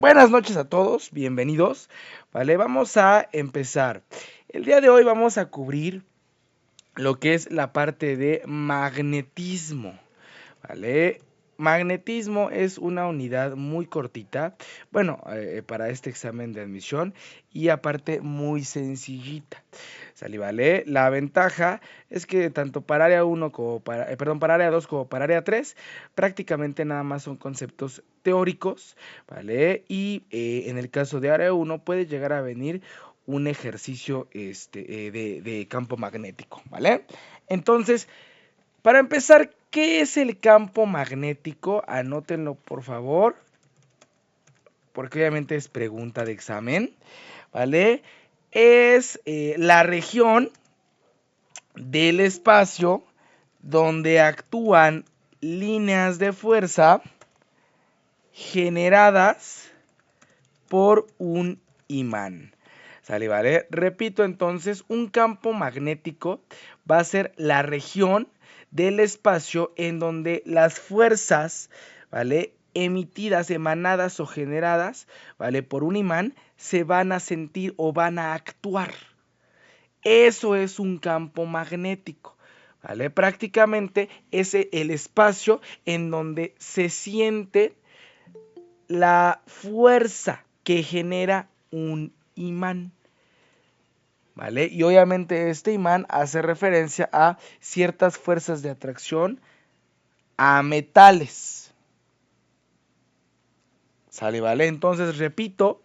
Buenas noches a todos, bienvenidos. Vale, vamos a empezar. El día de hoy vamos a cubrir lo que es la parte de magnetismo. Vale, magnetismo es una unidad muy cortita, bueno, para este examen de admisión y aparte muy sencillita. ¿Sale? Vale, la ventaja es que tanto para área 1 como para área 2 como para área 3 prácticamente nada más son conceptos teóricos, ¿vale? Y en el caso de área 1 puede llegar a venir un ejercicio de campo magnético, ¿vale? Entonces, para empezar, ¿qué es el campo magnético? Anótenlo por favor, porque obviamente es pregunta de examen, ¿vale? Es la región del espacio donde actúan líneas de fuerza generadas por un imán. ¿Sale? ¿Vale? Repito entonces, un campo magnético va a ser la región del espacio en donde las fuerzas, ¿vale?, emitidas, emanadas o generadas, ¿vale?, por un imán, se van a sentir o van a actuar. Eso es un campo magnético, ¿vale? Prácticamente es el espacio en donde se siente la fuerza que genera un imán, ¿vale? Y obviamente este imán hace referencia a ciertas fuerzas de atracción a metales, ¿sale? ¿Vale? Entonces, repito,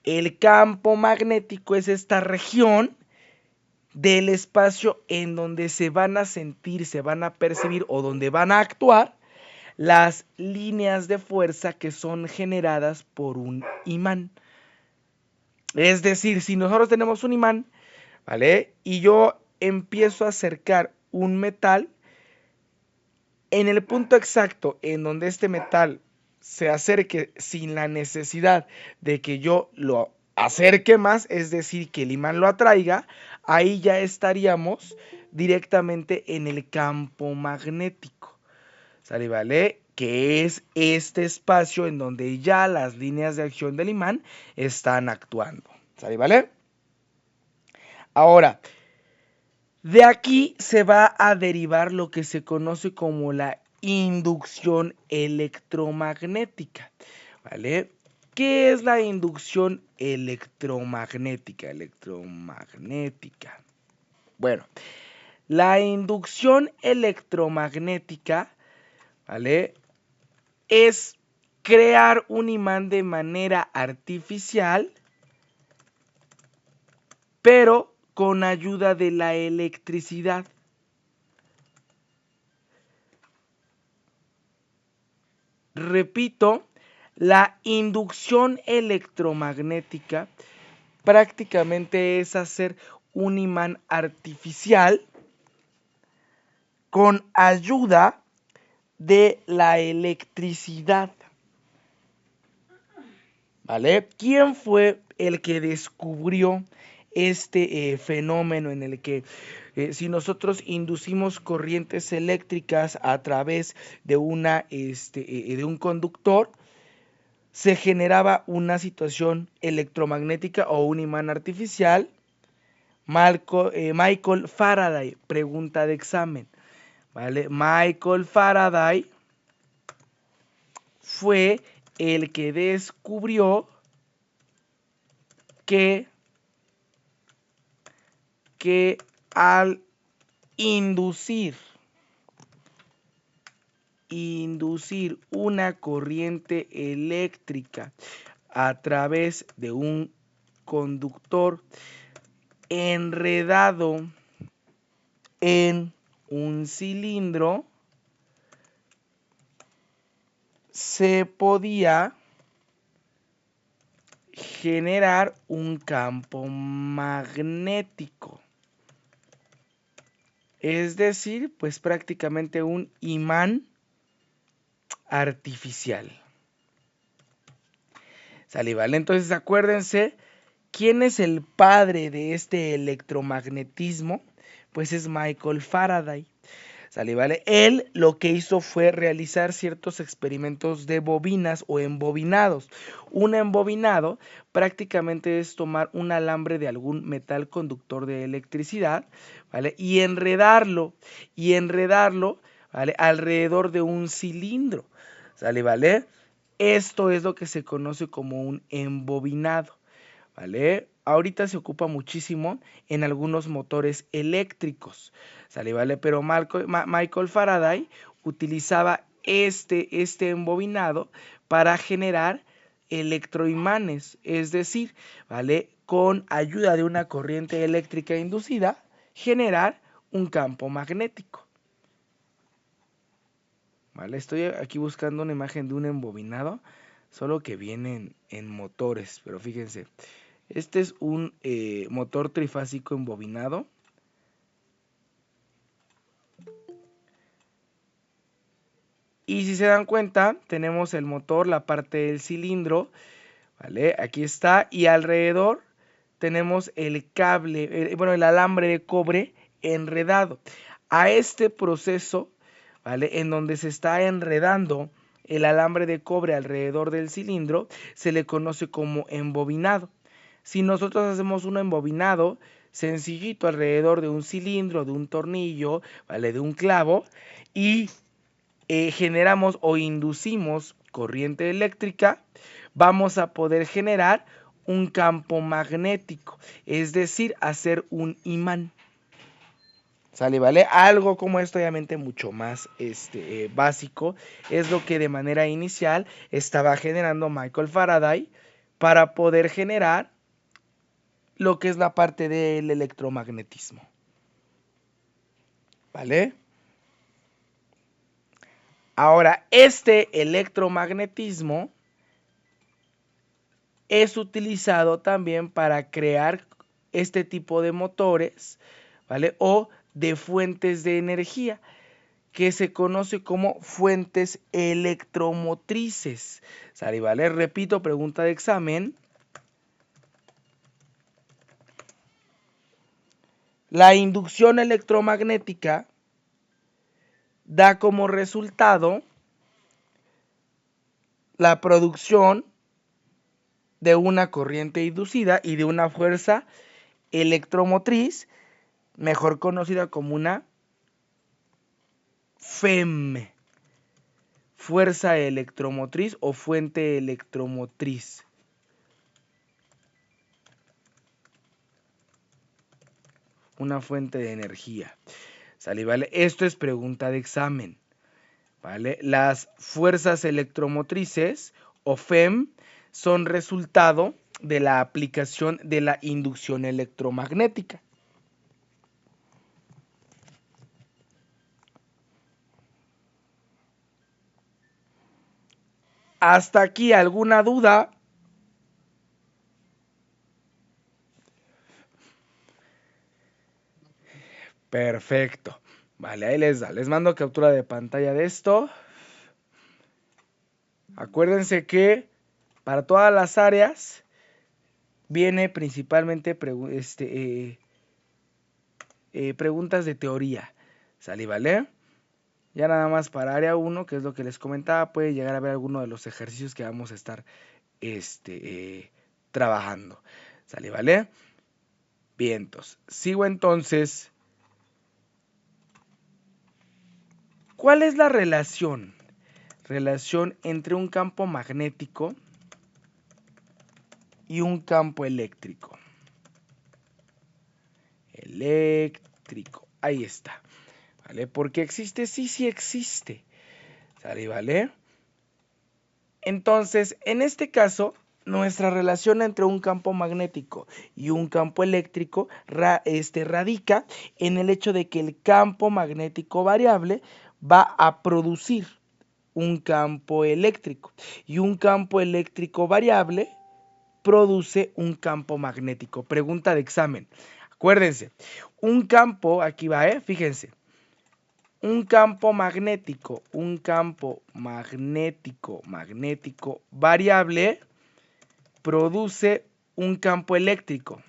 el campo magnético es esta región del espacio en donde se van a sentir, se van a percibir o donde van a actuar las líneas de fuerza que son generadas por un imán. Es decir, si nosotros tenemos un imán, ¿vale?, y yo empiezo a acercar un metal, en el punto exacto en donde este metal se acerque sin la necesidad de que yo lo acerque más, es decir, que el imán lo atraiga, ahí ya estaríamos directamente en el campo magnético. ¿Sale? ¿Vale? Que es este espacio en donde ya las líneas de acción del imán están actuando. ¿Sale? ¿Vale? Ahora, de aquí se va a derivar lo que se conoce como la inducción electromagnética, ¿vale? ¿Qué es la inducción electromagnética? Bueno, la inducción electromagnética, ¿vale?, es crear un imán de manera artificial, pero con ayuda de la electricidad. Repito, la inducción electromagnética prácticamente es hacer un imán artificial con ayuda de la electricidad. ¿Vale? ¿Quién fue el que descubrió este fenómeno en el que si nosotros inducimos corrientes eléctricas a través de de un conductor, se generaba una situación electromagnética o un imán artificial? Michael Faraday, pregunta de examen, ¿vale? Michael Faraday fue el que descubrió que al inducir una corriente eléctrica a través de un conductor enredado en un cilindro, se podía generar un campo magnético. Es decir, pues prácticamente un imán artificial. ¿Sale? ¿Vale? Entonces acuérdense, ¿quién es el padre de este electromagnetismo? Pues es Michael Faraday. ¿Sale? ¿Vale? Él lo que hizo fue realizar ciertos experimentos de bobinas o embobinados. Un embobinado prácticamente es tomar un alambre de algún metal conductor de electricidad, ¿vale? Y enredarlo, ¿vale? Alrededor de un cilindro, ¿sale? ¿Vale? Esto es lo que se conoce como un embobinado, ¿vale? Ahorita se ocupa muchísimo en algunos motores eléctricos, ¿sale? ¿Vale? Pero Michael Faraday utilizaba este embobinado para generar electroimanes, es decir, ¿vale? Con ayuda de una corriente eléctrica inducida, generar un campo magnético, ¿vale? Estoy aquí buscando una imagen de un embobinado, solo que vienen en motores, pero fíjense. Este es un motor trifásico embobinado. Y si se dan cuenta, tenemos el motor, la parte del cilindro, ¿vale? Aquí está. Y alrededor tenemos el cable, bueno, el alambre de cobre enredado. A este proceso, ¿vale? En donde se está enredando el alambre de cobre alrededor del cilindro, se le conoce como embobinado. Si nosotros hacemos un embobinado sencillito alrededor de un cilindro, de un tornillo, ¿vale? De un clavo, y generamos o inducimos corriente eléctrica, vamos a poder generar un campo magnético, es decir, hacer un imán. ¿Sale? ¿Vale? Algo como esto, obviamente mucho más básico, es lo que de manera inicial estaba generando Michael Faraday para poder generar lo que es la parte del electromagnetismo. ¿Vale? Ahora, este electromagnetismo es utilizado también para crear este tipo de motores, ¿vale? O de fuentes de energía, que se conoce como fuentes electromotrices. ¿Sale? ¿Vale? Repito, pregunta de examen. La inducción electromagnética da como resultado la producción de una corriente inducida y de una fuerza electromotriz, mejor conocida como una FEM, fuerza electromotriz o fuente electromotriz. Una fuente de energía. ¿Sale? ¿Vale? Esto es pregunta de examen. ¿Vale? Las fuerzas electromotrices o FEM son resultado de la aplicación de la inducción electromagnética. ¿Hasta aquí alguna duda? Perfecto. Vale, ahí les mando captura de pantalla de esto. Acuérdense que para todas las áreas viene principalmente preguntas de teoría. ¿Sale? ¿Vale? Ya nada más para área 1, que es lo que les comentaba, puede llegar a ver alguno de los ejercicios que vamos a estar trabajando. ¿Sale? ¿Vale? Vientos. Sigo entonces. ¿Cuál es la relación? Relación entre un campo magnético y un campo eléctrico. Eléctrico. Ahí está. ¿Vale? ¿Por qué existe? Sí, sí existe. ¿Sale? ¿Vale? Entonces, en este caso, nuestra relación entre un campo magnético y un campo eléctrico radica en el hecho de que el campo magnético variable va a producir un campo eléctrico y un campo eléctrico variable produce un campo magnético. Pregunta de examen. Acuérdense, un campo, aquí va, fíjense, un campo magnético variable produce un campo eléctrico.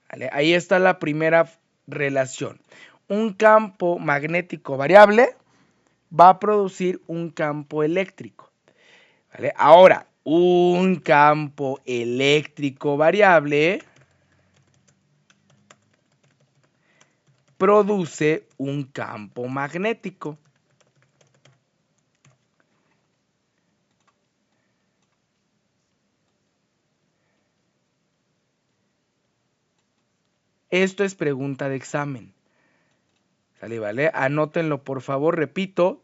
¿Vale? Ahí está la primera relación. Un campo magnético variable va a producir un campo eléctrico, ¿vale? Ahora, un campo eléctrico variable produce un campo magnético. Esto es pregunta de examen. ¿Sale, vale? Anótenlo, por favor, repito.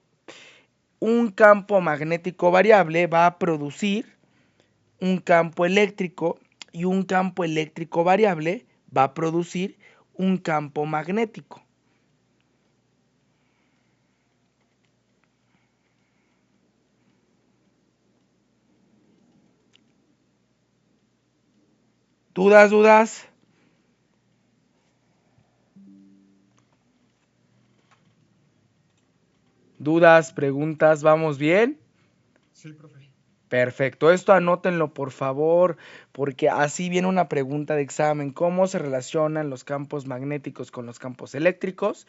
Un campo magnético variable va a producir un campo eléctrico y un campo eléctrico variable va a producir un campo magnético. ¿Dudas, dudas? ¿Dudas, preguntas? ¿Vamos bien? Sí, profe. Perfecto, esto anótenlo por favor, porque así viene una pregunta de examen. ¿Cómo se relacionan los campos magnéticos con los campos eléctricos?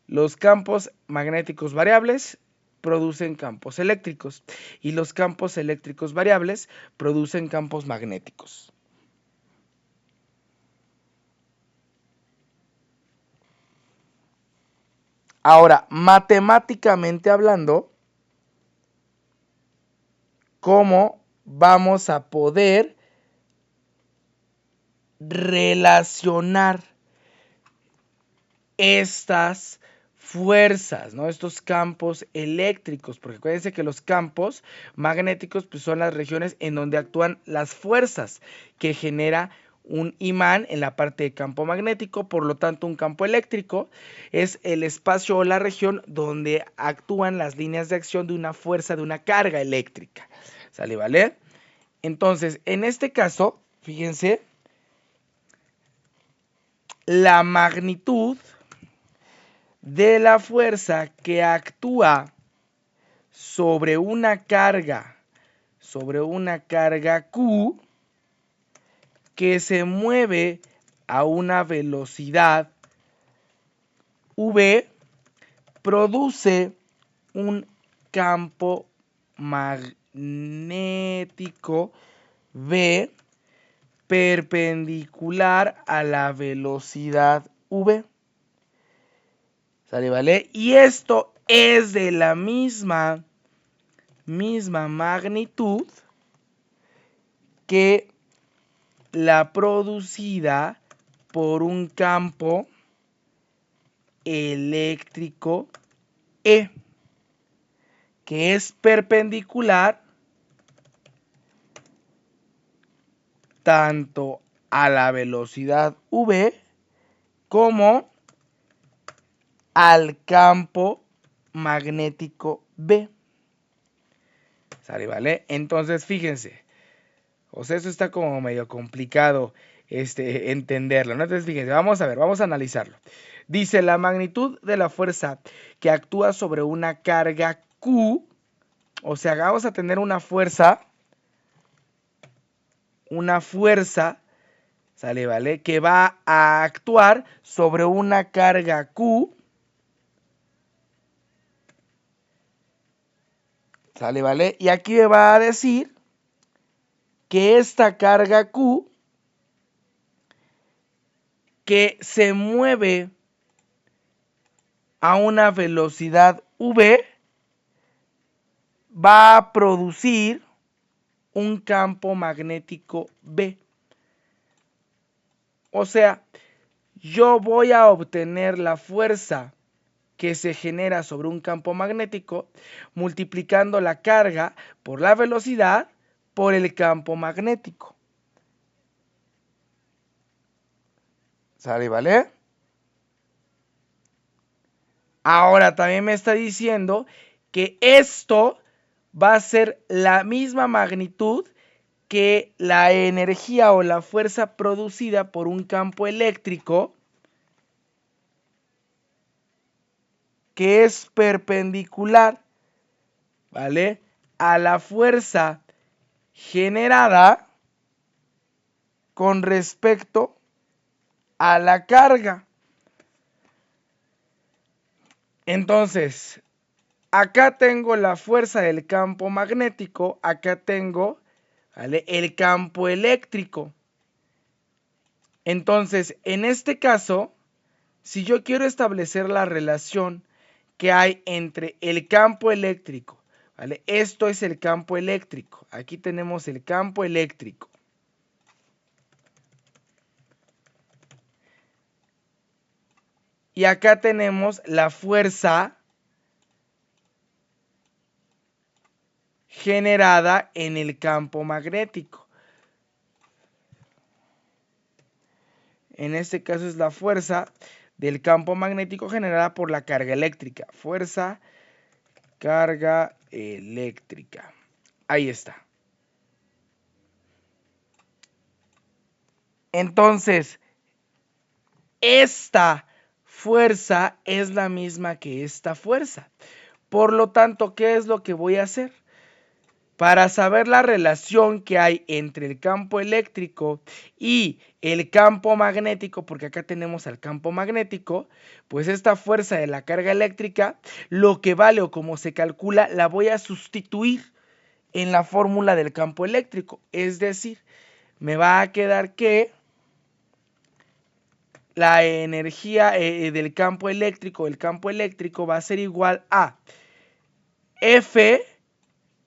Los campos magnéticos variables producen campos eléctricos y los campos eléctricos variables producen campos magnéticos. Ahora, matemáticamente hablando, ¿cómo vamos a poder relacionar estas fuerzas, ¿no? Estos campos eléctricos, porque acuérdense que los campos magnéticos pues, son las regiones en donde actúan las fuerzas que genera un imán en la parte de campo magnético, por lo tanto un campo eléctrico es el espacio o la región donde actúan las líneas de acción de una fuerza, de una carga eléctrica. ¿Sale, vale? Entonces, en este caso, fíjense, la magnitud de la fuerza que actúa sobre una carga Q que se mueve a una velocidad V produce un campo magnético V perpendicular a la velocidad V. ¿Sale, vale? Y esto es de la misma magnitud que la producida por un campo eléctrico E, que es perpendicular tanto a la velocidad V como al campo magnético B. ¿Sale, vale? Entonces, fíjense. O sea, eso está como medio complicado entenderlo, ¿no? Entonces, fíjense, vamos a ver, vamos a analizarlo. Dice, la magnitud de la fuerza que actúa sobre una carga Q, o sea, vamos a tener una fuerza, ¿sale, vale? Que va a actuar sobre una carga Q, ¿sale, vale? Y aquí me va a decir que esta carga Q que se mueve a una velocidad V va a producir un campo magnético B. O sea, yo voy a obtener la fuerza que se genera sobre un campo magnético multiplicando la carga por la velocidad por el campo magnético. ¿Sale, vale? Ahora también me está diciendo que esto va a ser la misma magnitud que la energía o la fuerza producida por un campo eléctrico que es perpendicular, ¿vale? A la fuerza generada con respecto a la carga. Entonces, acá tengo la fuerza del campo magnético, acá tengo, ¿vale?, el campo eléctrico. Entonces, en este caso, si yo quiero establecer la relación que hay entre el campo eléctrico, ¿vale? Esto es el campo eléctrico. Aquí tenemos el campo eléctrico. Y acá tenemos la fuerza generada en el campo magnético. En este caso es la fuerza del campo magnético generada por la carga eléctrica. Fuerza, carga eléctrica. Ahí está. Entonces, esta fuerza es la misma que esta fuerza. Por lo tanto, ¿qué es lo que voy a hacer? Para saber la relación que hay entre el campo eléctrico y el campo magnético, porque acá tenemos al campo magnético, pues esta fuerza de la carga eléctrica, lo que vale o como se calcula, la voy a sustituir en la fórmula del campo eléctrico. Es decir, me va a quedar que la energía del campo eléctrico va a ser igual a F.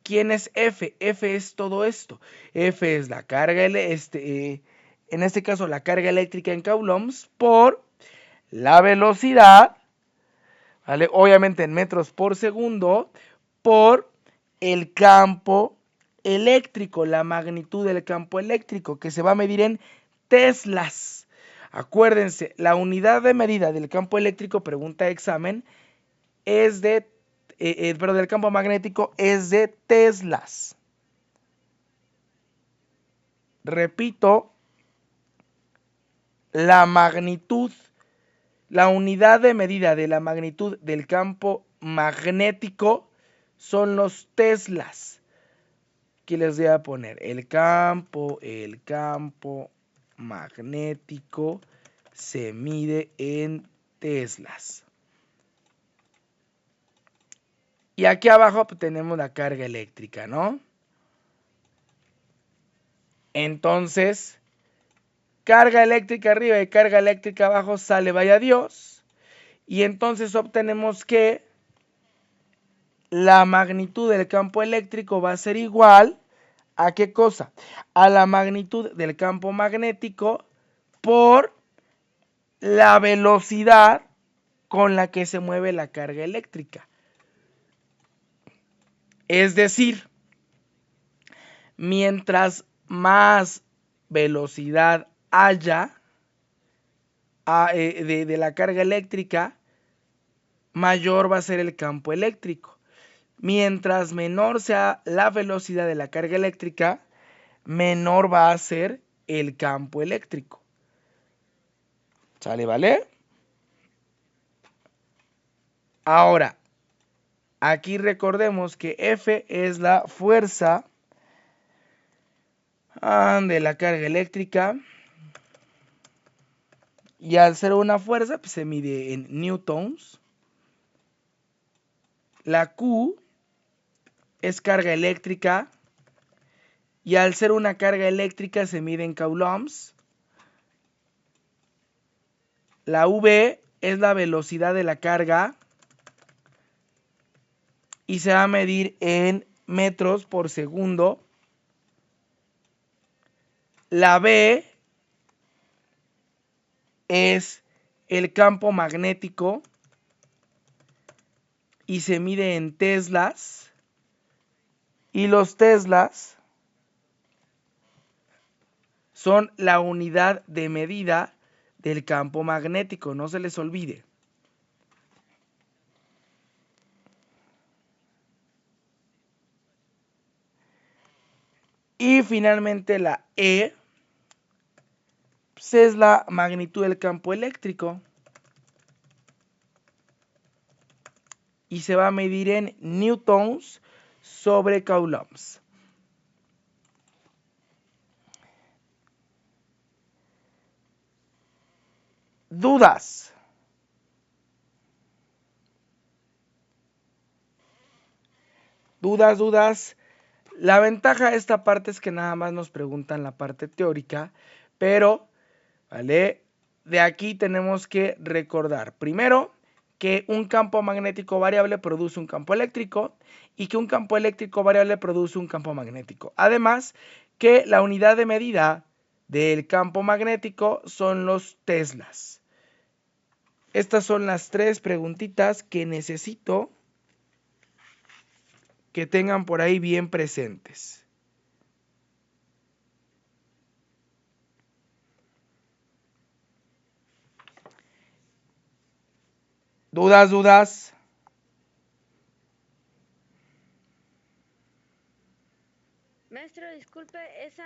¿Quién es F? F es todo esto. F es la carga, en este caso la carga eléctrica en coulombs por la velocidad, ¿vale? Obviamente en metros por segundo, por el campo eléctrico, la magnitud del campo eléctrico, que se va a medir en teslas. Acuérdense, la unidad de medida del campo eléctrico, pregunta de examen, es de pero del campo magnético es de teslas. Repito, la magnitud, la unidad de medida de la magnitud del campo magnético son los teslas. Aquí les voy a poner el campo magnético se mide en teslas. Y aquí abajo pues, tenemos la carga eléctrica, ¿no? Entonces, carga eléctrica arriba y carga eléctrica abajo sale, vaya Dios. Y entonces obtenemos que la magnitud del campo eléctrico va a ser igual a ¿qué cosa? A la magnitud del campo magnético por la velocidad con la que se mueve la carga eléctrica. Es decir, mientras más velocidad haya de la carga eléctrica, mayor va a ser el campo eléctrico. Mientras menor sea la velocidad de la carga eléctrica, menor va a ser el campo eléctrico. ¿Sale, vale? Ahora, aquí recordemos que F es la fuerza de la carga eléctrica. Y al ser una fuerza, pues se mide en newtons. La Q es carga eléctrica. Y al ser una carga eléctrica se mide en coulombs. La V es la velocidad de la carga. Y se va a medir en metros por segundo. La B es el campo magnético y se mide en teslas. Y los teslas son la unidad de medida del campo magnético, no se les olvide. Y finalmente la E pues es la magnitud del campo eléctrico y se va a medir en newtons sobre coulombs. ¿Dudas? ¿Dudas? La ventaja de esta parte es que nada más nos preguntan la parte teórica, pero, ¿vale? De aquí tenemos que recordar, primero, que un campo magnético variable produce un campo eléctrico y que un campo eléctrico variable produce un campo magnético. Además, que la unidad de medida del campo magnético son los teslas. Estas son las 3 preguntitas que necesito que tengan por ahí bien presentes. ¿Dudas? Maestro, disculpe, ¿esa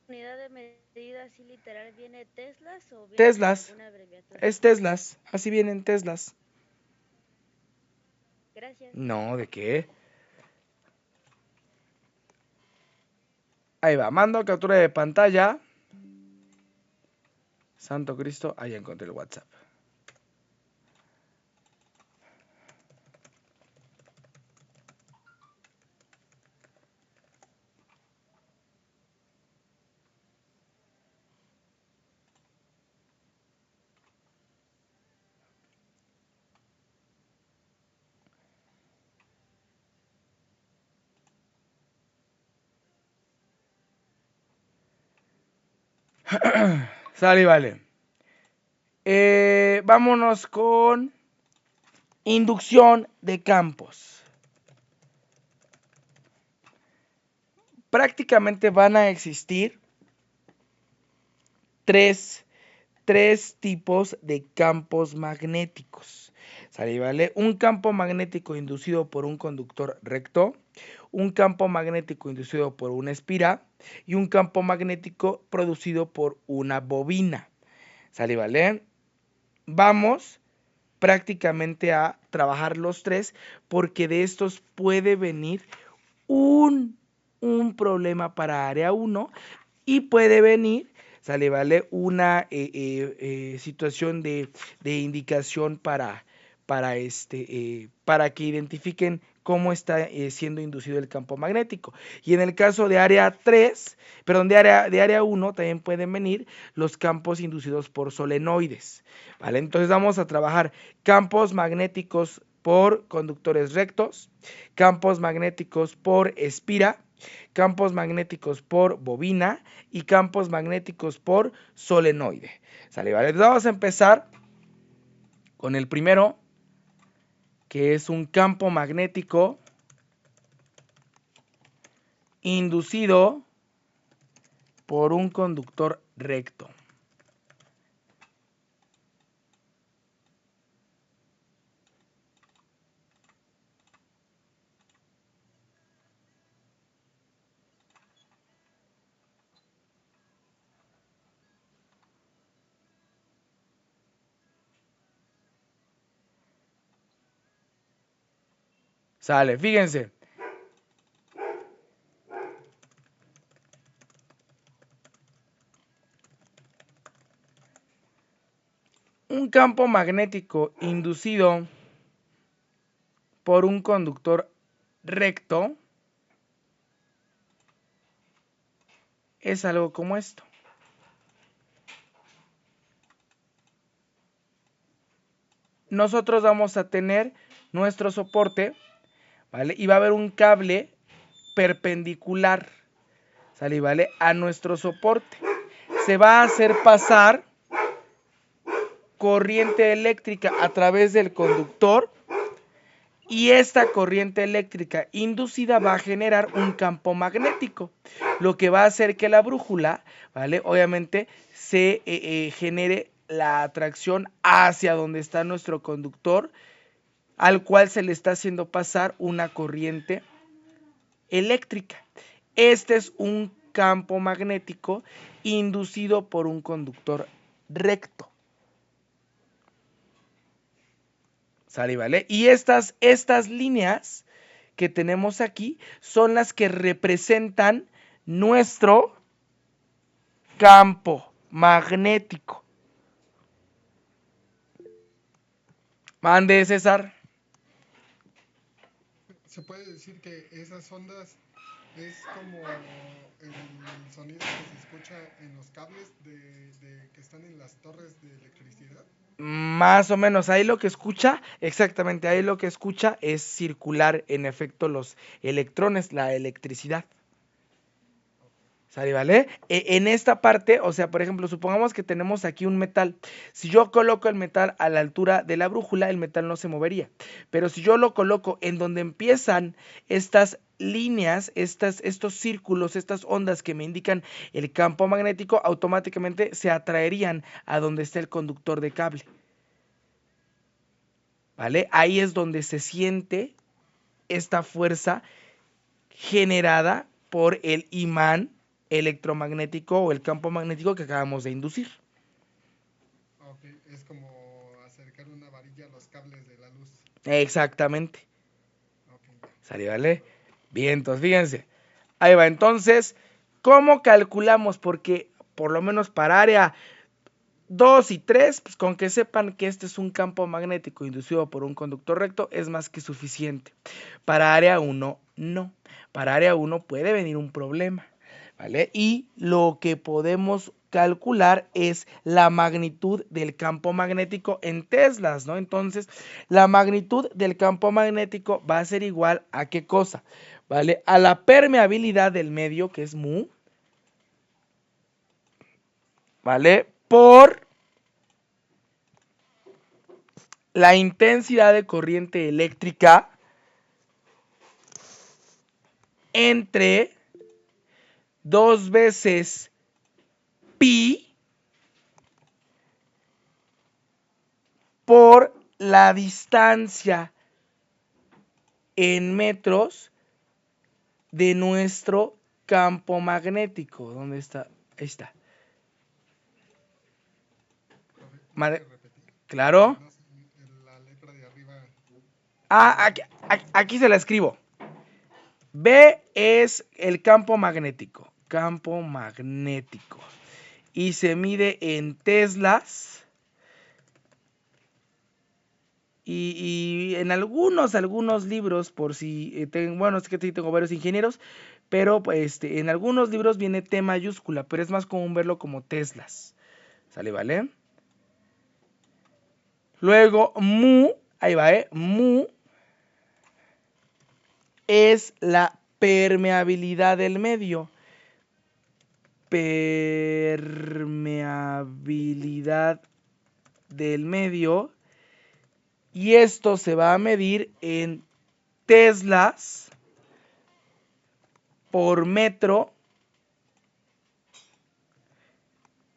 unidad de medida así literal viene Teslas o viene Teslas, alguna abreviatura? es Teslas, así vienen Teslas. Gracias. No, ¿de qué? Ahí va, mando captura de pantalla. Santo Cristo, ahí encontré el WhatsApp. Sale y vale. Vámonos con inducción de campos. Prácticamente van a existir tres tipos de campos magnéticos. ¿Sale? ¿Vale? Un campo magnético inducido por un conductor recto, un campo magnético inducido por una espira y un campo magnético producido por una bobina. ¿Sale? ¿Vale? Vamos prácticamente a trabajar los tres porque de estos puede venir un problema para área 1 y puede venir, ¿sale? ¿Vale? Una situación de indicación para que identifiquen cómo está siendo inducido el campo magnético. Y en el caso de área 3, perdón, de área 1 también pueden venir los campos inducidos por solenoides, ¿vale? Entonces vamos a trabajar campos magnéticos por conductores rectos, campos magnéticos por espira, campos magnéticos por bobina y campos magnéticos por solenoide. ¿Sale? ¿Vale? Entonces vamos a empezar con el primero, que es un campo magnético inducido por un conductor recto. Sale, fíjense. Un campo magnético inducido por un conductor recto es algo como esto. Nosotros vamos a tener nuestro soporte, ¿vale? Y va a haber un cable perpendicular, ¿sale? ¿Vale? A nuestro soporte. Se va a hacer pasar corriente eléctrica a través del conductor y esta corriente eléctrica inducida va a generar un campo magnético, lo que va a hacer que la brújula, ¿vale? Obviamente se genere la atracción hacia donde está nuestro conductor, al cual se le está haciendo pasar una corriente eléctrica. Este es un campo magnético inducido por un conductor recto. ¿Sale? ¿Vale? Y estas líneas que tenemos aquí son las que representan nuestro campo magnético. Mande, César. se puede decir que esas ondas es como el sonido que se escucha en los cables que están en las torres de electricidad. Más o menos, ahí lo que escucha, exactamente, ahí lo que escucha es circular en efecto los electrones, la electricidad. Ok. ¿Sale, vale? En esta parte, o sea, por ejemplo, supongamos que tenemos aquí un metal. Si yo coloco el metal a la altura de la brújula, el metal no se movería. Pero si yo lo coloco en donde empiezan estas líneas, estos círculos, estas ondas que me indican el campo magnético, automáticamente se atraerían a donde está el conductor de cable. ¿Vale? Ahí es donde se siente esta fuerza generada por el imán electromagnético o el campo magnético que acabamos de inducir. Ok, es como acercar una varilla a los cables de la luz. Exactamente. Ok, ya. ¿Sale, vale? Bien, entonces fíjense. Ahí va, entonces, ¿cómo calculamos? Porque por lo menos para área 2 y 3, pues con que sepan que este es un campo magnético inducido por un conductor recto es más que suficiente. Para área 1, no. Para área 1 puede venir un problema, ¿vale? Y lo que podemos calcular es la magnitud del campo magnético en teslas, ¿no? Entonces, la magnitud del campo magnético va a ser igual a ¿qué cosa? ¿Vale? A la permeabilidad del medio, que es mu, ¿vale? Por la intensidad de corriente eléctrica entre 2 veces pi por la distancia en metros de nuestro campo magnético. ¿Dónde está? Ahí está. Profe, ¿me Madre, puede repetir? claro. No sé, la letra de arriba Ah, no. aquí se la escribo. B es el campo magnético. Campo magnético. Y se mide en teslas. Y en algunos libros, por si bueno, es que sí tengo varios ingenieros, pero pues, en algunos libros viene T mayúscula, pero es más común verlo como teslas. ¿Sale, vale? Luego, mu, ahí va, mu es la permeabilidad del medio. Permeabilidad del medio. Y esto se va a medir en teslas por metro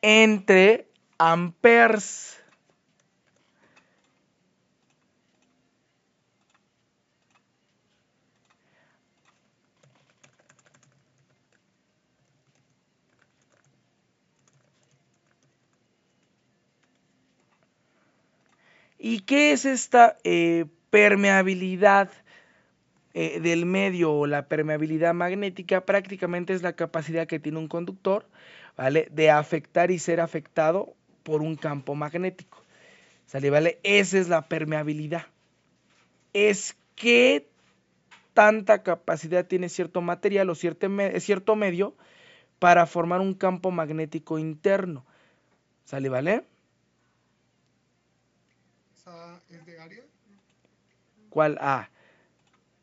entre amperes. ¿Y qué es esta permeabilidad del medio o la permeabilidad magnética? Prácticamente es la capacidad que tiene un conductor, ¿vale? De afectar y ser afectado por un campo magnético. ¿Sale, vale? Esa es la permeabilidad. Es que tanta capacidad tiene cierto material o cierto medio para formar un campo magnético interno. ¿Sale, vale? ¿Esa es de área? ¿Cuál A?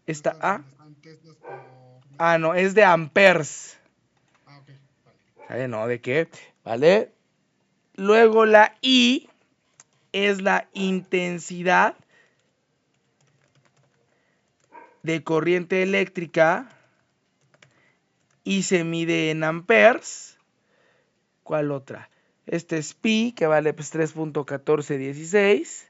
¿Esta Estas A? donde están teslas por Ah, metro. no, es de amperes. Ah, ok, vale. ¿Sale? No, ¿de qué? ¿Vale? Luego la I es la intensidad de corriente eléctrica y se mide en amperes. ¿Cuál otra? Este es pi, que vale pues 3.1416.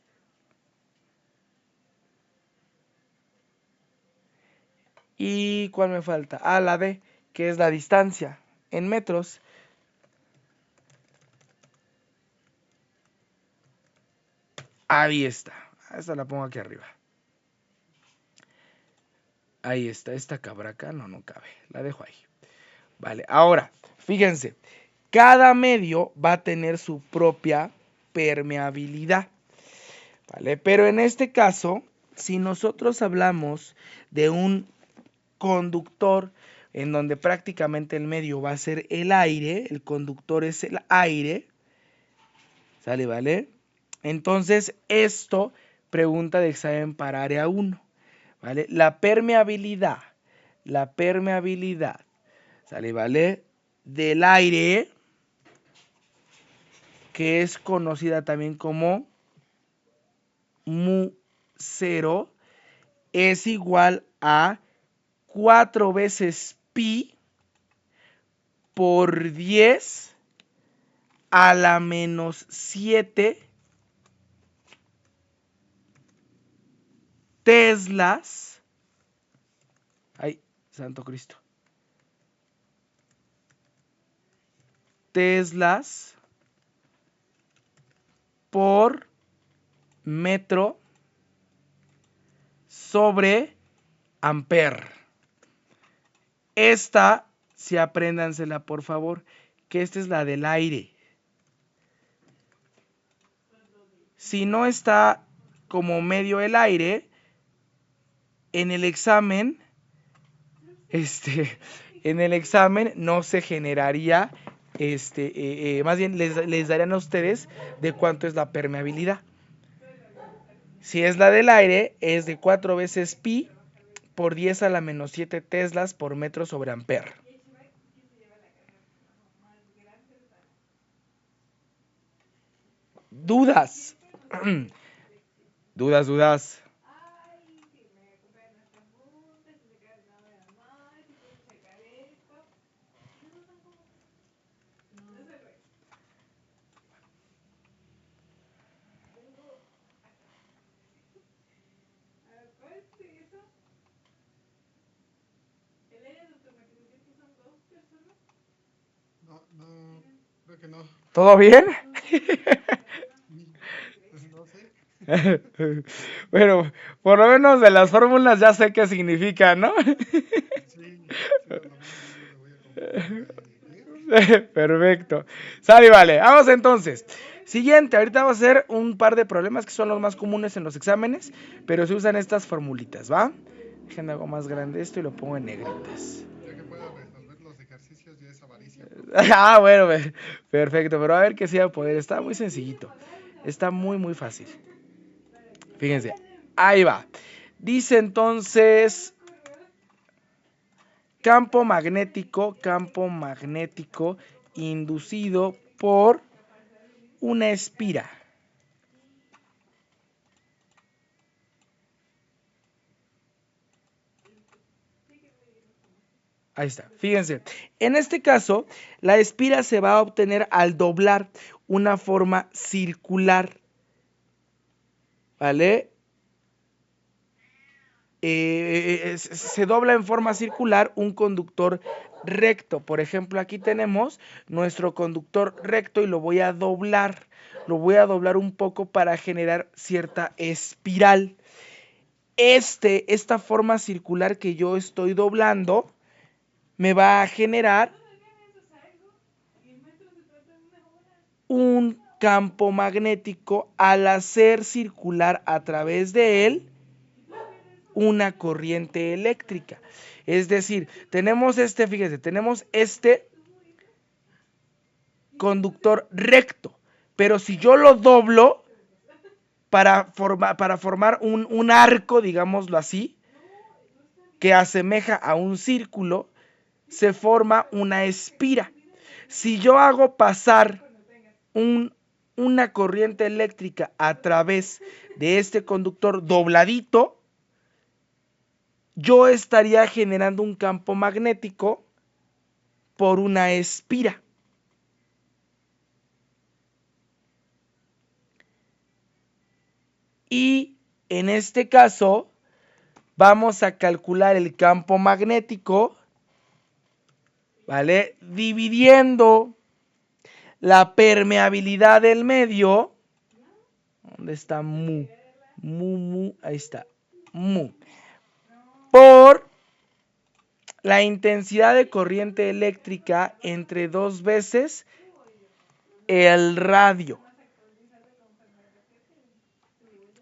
¿Y cuál me falta? Ah, la D, que es la distancia en metros. Ahí está. Esta la pongo aquí arriba. Ahí está. Esta cabra acá no cabe. La dejo ahí. Vale, ahora, fíjense. Cada medio va a tener su propia permeabilidad. ¿Vale? Pero en este caso, si nosotros hablamos de un conductor en donde prácticamente el medio va a ser el aire, el conductor es el aire, ¿sale, vale? Entonces, esto, pregunta de examen para área 1, ¿vale? La permeabilidad, ¿sale, vale? Del aire, que es conocida también como mu0, es igual a 4 veces pi por 10 a la menos 7 teslas. Ay, santo Cristo. Teslas por metro sobre amper. Esta, si apréndansela por favor, que esta es la del aire. Si no está como medio el aire, en el examen, no se generaría, más bien les darían a ustedes de cuánto es la permeabilidad. Si es la del aire, es de 4 veces pi por 10 a la menos 7 teslas por metro sobre amper. ¿Dudas? ¿Dudas? No, creo que no. ¿Todo bien? Pues no sé. Bueno, por lo menos de las fórmulas ya sé qué significan, ¿no? Sí, por lo menos sí lo voy a comprender. Perfecto. Sale, vale. Vamos entonces. Siguiente, ahorita vamos a hacer un par de problemas que son los más comunes en los exámenes, pero se usan estas formulitas, ¿va? Déjenme hago más grande esto y lo pongo en negritas. Ya que pueda resolver los ejercicios ya es avaricia. Ah, bueno, perfecto, pero a ver qué sí va a poder. Está muy sencillito. Está muy fácil. Fíjense, ahí va. Dice entonces, campo magnético inducido por una espira. Ahí está, fíjense. En este caso, la espira se va a obtener al doblar una forma circular. ¿Vale? Se dobla en forma circular un conductor recto. Por ejemplo, aquí tenemos nuestro conductor recto y lo voy a doblar. Lo voy a doblar un poco para generar cierta espiral. Esta forma circular que yo estoy doblando me va a generar un campo magnético al hacer circular a través de él una corriente eléctrica. Es decir, tenemos fíjese, tenemos este conductor recto, pero si yo lo doblo para formar un arco, digámoslo así, que asemeja a un círculo, se forma una espira. Si yo hago pasar una corriente eléctrica a través de este conductor dobladito, yo estaría generando un campo magnético por una espira. Y en este caso vamos a calcular el campo magnético, ¿vale? Dividiendo la permeabilidad del medio. ¿Dónde está mu? Ahí está. Mu. Por la intensidad de corriente eléctrica entre 2 veces el radio.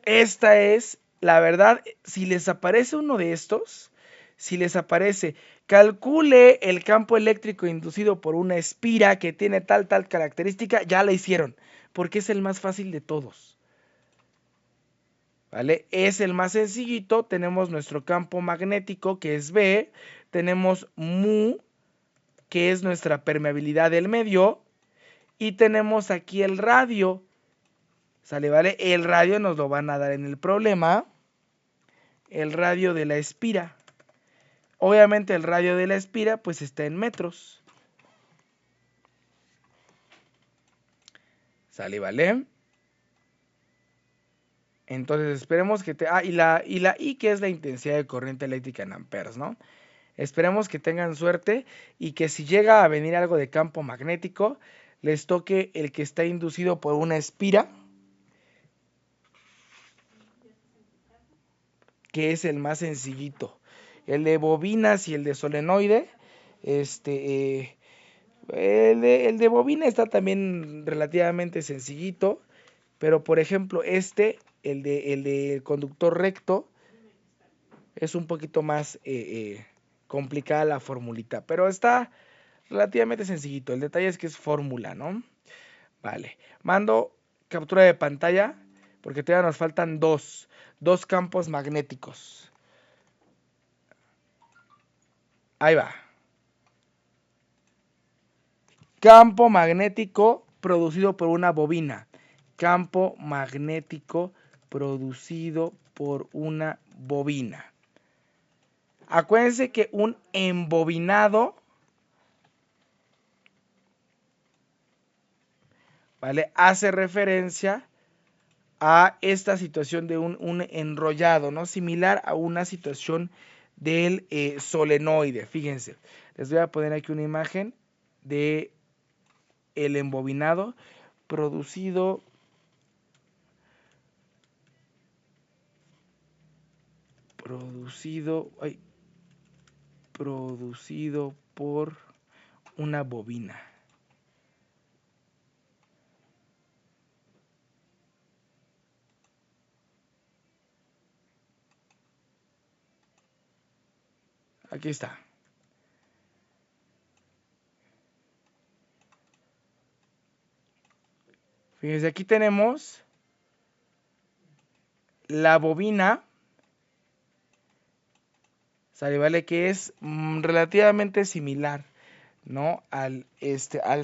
Esta es la verdad, si les aparece uno de estos, si les aparece, calcule el campo eléctrico inducido por una espira que tiene tal característica, ya la hicieron, porque es el más fácil de todos. ¿Vale? Es el más sencillito, tenemos nuestro campo magnético que es B, tenemos mu, que es nuestra permeabilidad del medio, y tenemos aquí el radio, ¿sale? ¿Vale? El radio nos lo van a dar en el problema, el radio de la espira. Obviamente el radio de la espira pues está en metros. ¿Sale? ¿Vale? Entonces esperemos que y la I, que es la intensidad de corriente eléctrica en amperes, ¿no? Esperemos que tengan suerte y que si llega a venir algo de campo magnético, les toque el que está inducido por una espira, que es el más sencillito. El de bobinas y el de solenoide, el de bobina está también relativamente sencillito, pero por ejemplo el de conductor recto, es un poquito más complicada la formulita, pero está relativamente sencillito. El detalle es que es fórmula, ¿no? Vale, mando captura de pantalla porque todavía nos faltan dos campos magnéticos. Ahí va. Campo magnético producido por una bobina. Campo magnético producido por una bobina. Acuérdense que un embobinado, ¿vale?, hace referencia a esta situación de un enrollado, ¿no? Similar a una situación del solenoide. Fíjense, les voy a poner aquí una imagen de el embobinado producido por una bobina. Aquí está. Fíjense, aquí tenemos la bobina, ¿sale? Vale, que es relativamente similar, ¿no?, al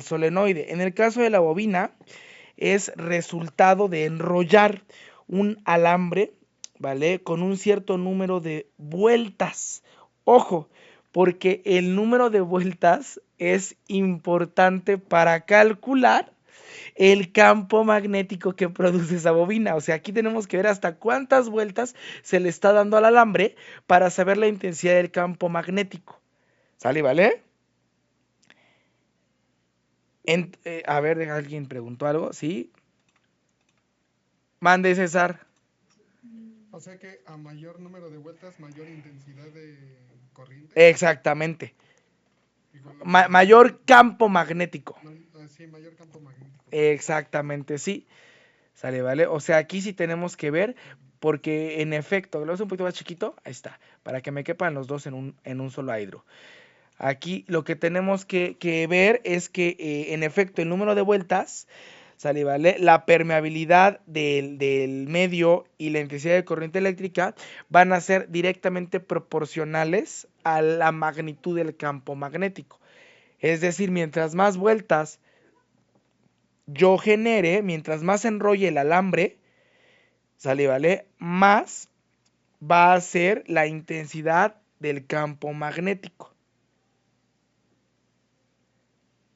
solenoide. En el caso de la bobina, es resultado de enrollar un alambre, ¿vale?, con un cierto número de vueltas. Ojo, porque el número de vueltas es importante para calcular el campo magnético que produce esa bobina. O sea, aquí tenemos que ver hasta cuántas vueltas se le está dando al alambre para saber la intensidad del campo magnético. ¿Sale? ¿Vale? A ver, alguien preguntó algo, ¿sí? Mande, César. O sea que a mayor número de vueltas, mayor intensidad de corriente. Exactamente. Igual Mayor campo magnético. Sí, mayor campo magnético. Exactamente, sí. ¿Sale? ¿Vale? O sea, aquí sí tenemos que ver, porque en efecto, lo hace un poquito más chiquito, ahí está, para que me quepan los dos en un solo hidro. Aquí lo que tenemos que ver es que en efecto el número de vueltas, ¿sale? ¿Vale? La permeabilidad del medio y la intensidad de corriente eléctrica van a ser directamente proporcionales a la magnitud del campo magnético. Es decir, mientras más vueltas yo genere, mientras más enrolle el alambre, ¿sale? ¿Vale? Más va a ser la intensidad del campo magnético.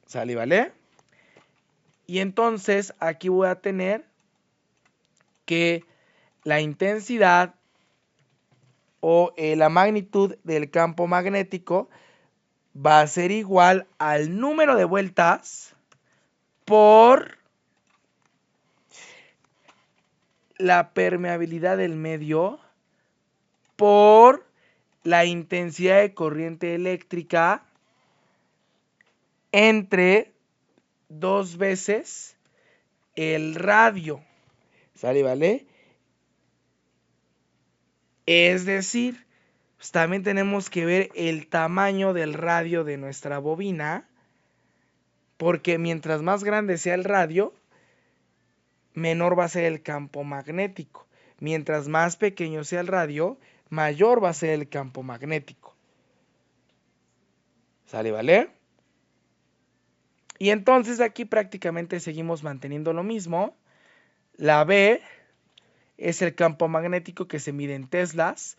¿Sale? ¿Vale? Y entonces aquí voy a tener que la intensidad o la magnitud del campo magnético va a ser igual al número de vueltas por la permeabilidad del medio por la intensidad de corriente eléctrica entre 2 veces el radio. ¿Sale? ¿Vale? Es decir, pues también tenemos que ver el tamaño del radio de nuestra bobina, porque mientras más grande sea el radio, menor va a ser el campo magnético. Mientras más pequeño sea el radio, mayor va a ser el campo magnético. ¿Sale, vale? Y entonces aquí prácticamente seguimos manteniendo lo mismo. La B es el campo magnético que se mide en teslas.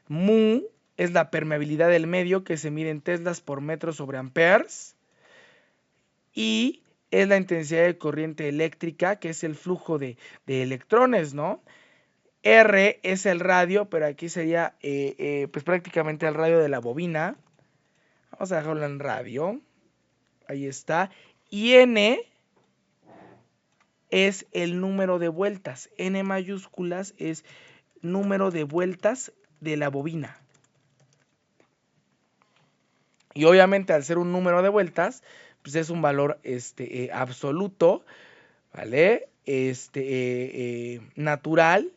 Mu es la permeabilidad del medio que se mide en teslas por metro sobre amperes. Y es la intensidad de corriente eléctrica, que es el flujo de electrones, ¿no? R es el radio, pero aquí sería pues prácticamente el radio de la bobina. Vamos a dejarlo en radio. Ahí está. Y N es el número de vueltas. N mayúsculas es número de vueltas de la bobina. Y obviamente al ser un número de vueltas, pues es un valor absoluto, ¿vale? Natural,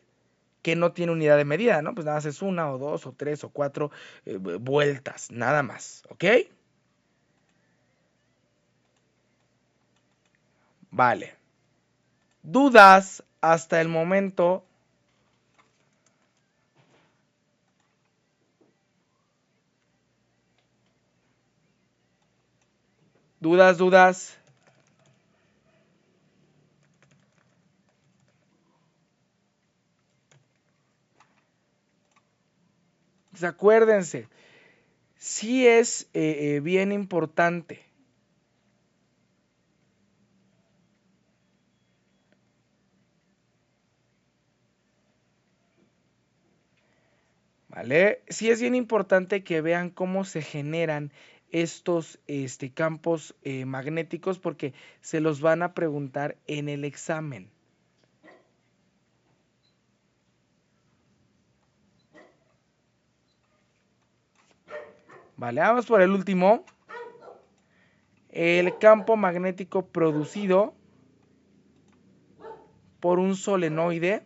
que no tiene unidad de medida, ¿no? Pues nada más es 1 o 2 o 3 o 4 vueltas, nada más, ¿ok? Vale. ¿Dudas hasta el momento? ¿Dudas? Pues acuérdense, sí es bien importante. ¿Vale? Sí es bien importante que vean cómo se generan estos campos magnéticos porque se los van a preguntar en el examen. Vale, vamos por el último. El campo magnético producido por un solenoide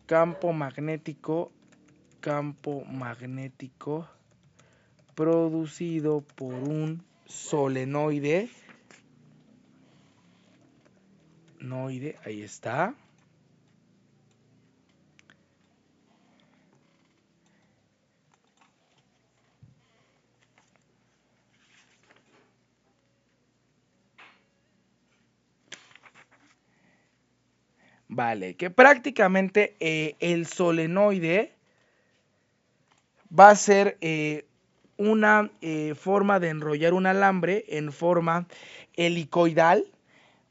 campo magnético producido por un solenoide, ahí está. Vale, que prácticamente el solenoide va a ser una forma de enrollar un alambre en forma helicoidal,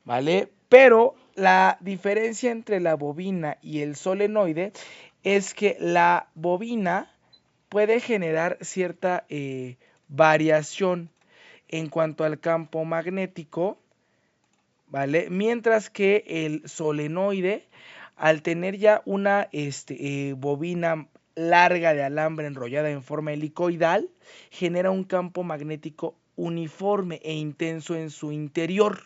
¿vale? Pero la diferencia entre la bobina y el solenoide es que la bobina puede generar cierta variación en cuanto al campo magnético, ¿vale? Mientras que el solenoide, al tener ya una bobina larga de alambre enrollada en forma helicoidal, genera un campo magnético uniforme e intenso en su interior,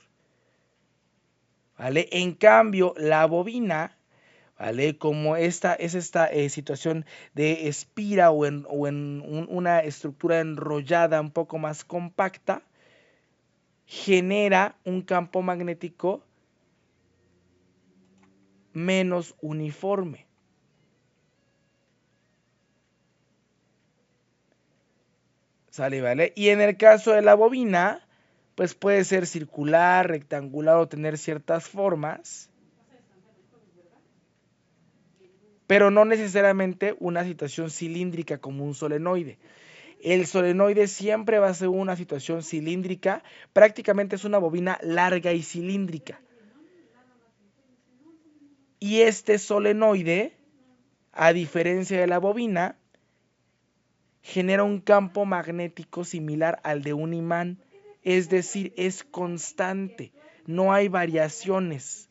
¿vale? En cambio, la bobina, ¿vale? Como esta es esta situación de espira o en una estructura enrollada un poco más compacta, genera un campo magnético menos uniforme. ¿Sale, vale? Y en el caso de la bobina, pues puede ser circular, rectangular o tener ciertas formas, pero no necesariamente una situación cilíndrica como un solenoide. El solenoide siempre va a ser una situación cilíndrica, prácticamente es una bobina larga y cilíndrica. Y este solenoide, a diferencia de la bobina, genera un campo magnético similar al de un imán, es decir, es constante, no hay variaciones.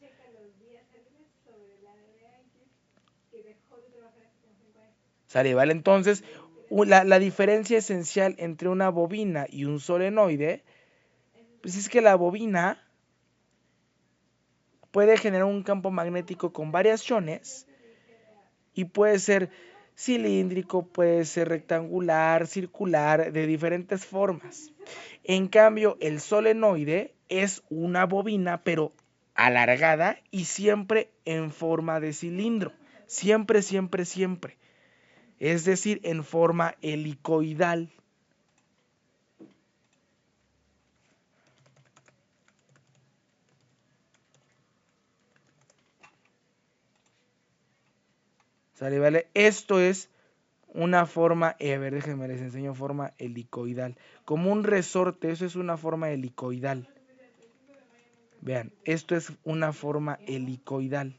¿Sale? ¿Vale? Entonces, la diferencia esencial entre una bobina y un solenoide, pues es que la bobina puede generar un campo magnético con variaciones y puede ser cilíndrico, puede ser rectangular, circular, de diferentes formas. En cambio, el solenoide es una bobina, pero alargada y siempre en forma de cilindro. Siempre, siempre, siempre. Es decir, en forma helicoidal. ¿Sale? ¿Vale? Esto es una forma, a ver, déjenme les enseño forma helicoidal. Como un resorte, eso es una forma helicoidal. Vean, esto es una forma helicoidal.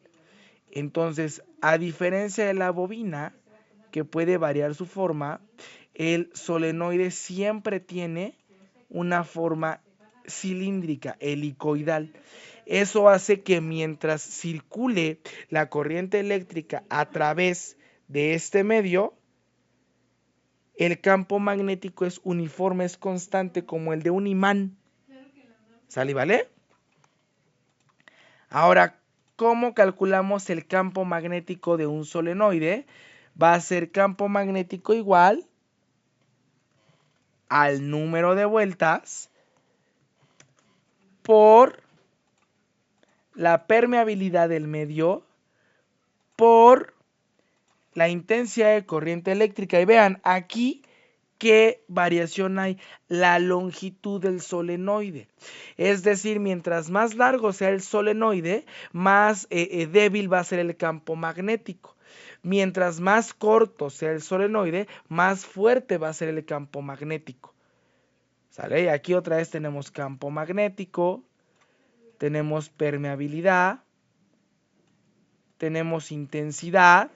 Entonces, a diferencia de la bobina, que puede variar su forma, el solenoide siempre tiene una forma cilíndrica, helicoidal. Eso hace que mientras circule la corriente eléctrica a través de este medio, el campo magnético es uniforme, es constante como el de un imán. ¿Sale, vale? Ahora, ¿cómo calculamos el campo magnético de un solenoide? Va a ser campo magnético igual al número de vueltas por la permeabilidad del medio por la intensidad de corriente eléctrica. Y vean, aquí ¿qué variación hay? La longitud del solenoide. Es decir, mientras más largo sea el solenoide, más débil va a ser el campo magnético. Mientras más corto sea el solenoide, más fuerte va a ser el campo magnético. ¿Sale? Y aquí otra vez tenemos campo magnético, tenemos permeabilidad, tenemos intensidad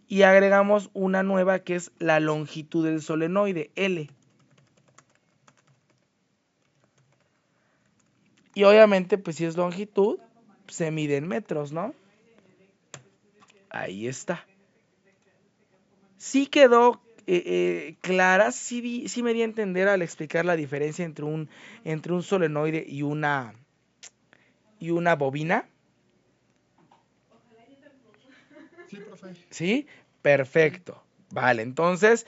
y agregamos una nueva que es la longitud del solenoide, L. Y obviamente, pues si es longitud, se mide en metros, ¿no? Ahí está. Sí quedó clara, sí me di a entender al explicar la diferencia entre un solenoide y una bobina. Sí, profe. ¿Sí? Perfecto. Vale, entonces,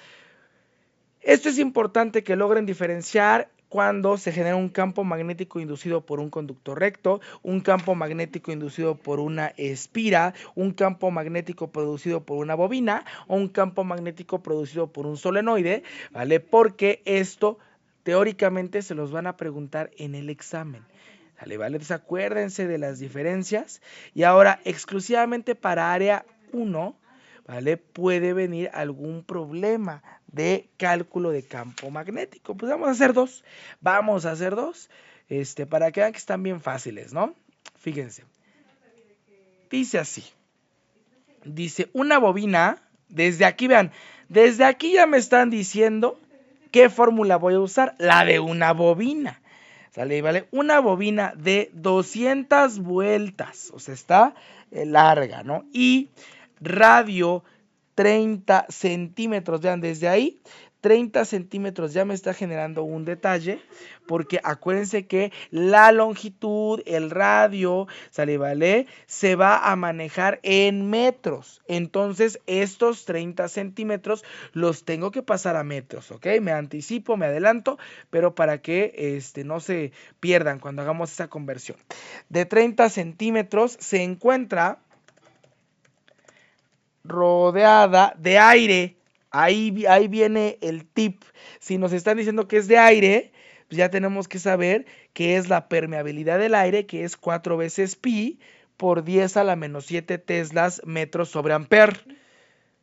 esto es importante que logren diferenciar cuando se genera un campo magnético inducido por un conductor recto, un campo magnético inducido por una espira, un campo magnético producido por una bobina o un campo magnético producido por un solenoide, ¿vale? Porque esto teóricamente se los van a preguntar en el examen. ¿Vale? Entonces acuérdense de las diferencias y ahora exclusivamente para área 1, ¿vale? Puede venir algún problema de cálculo de campo magnético. Pues vamos a hacer dos. Para que vean que están bien fáciles, ¿no? Fíjense. Dice así. Dice una bobina, desde aquí, vean, desde aquí ya me están diciendo qué fórmula voy a usar, la de una bobina. ¿Sale? ¿Vale? Una bobina de 200 vueltas, o sea, está larga, ¿no? Y radio 30 centímetros, vean, desde ahí 30 centímetros ya me está generando un detalle, porque acuérdense que la longitud, el radio, ¿sale? ¿Vale? Se va a manejar en metros, entonces estos 30 centímetros los tengo que pasar a metros, ¿ok? Me anticipo, me adelanto, pero para que no se pierdan cuando hagamos esa conversión. De 30 centímetros se encuentra rodeada de aire. Ahí viene el tip. Si nos están diciendo que es de aire, pues ya tenemos que saber que es la permeabilidad del aire, que es 4 veces pi por 10 a la menos 7 teslas metros sobre amper.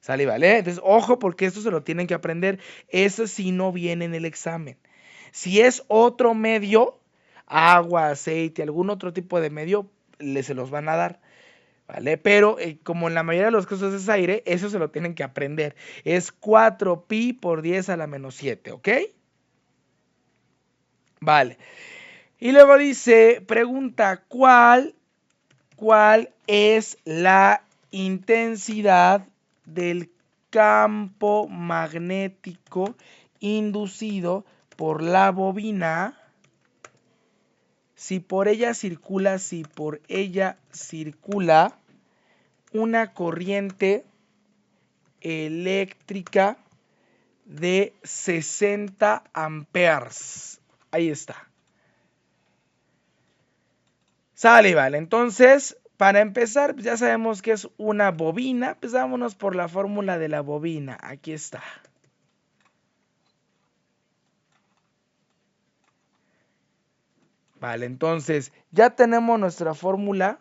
¿Sale? ¿Vale? Entonces, ojo, porque esto se lo tienen que aprender. Eso sí no viene en el examen. Si es otro medio, agua, aceite, algún otro tipo de medio, se los van a dar. ¿Vale? Pero como en la mayoría de los casos es aire, eso se lo tienen que aprender. Es 4 pi por 10 a la menos 7, ¿ok? Vale. Y luego dice, pregunta, ¿cuál es la intensidad del campo magnético inducido por la bobina si por ella circula una corriente eléctrica de 60 amperes. Ahí está. Sale, vale. Entonces, para empezar, pues ya sabemos que es una bobina. Pues vámonos por la fórmula de la bobina. Aquí está. Vale, entonces ya tenemos nuestra fórmula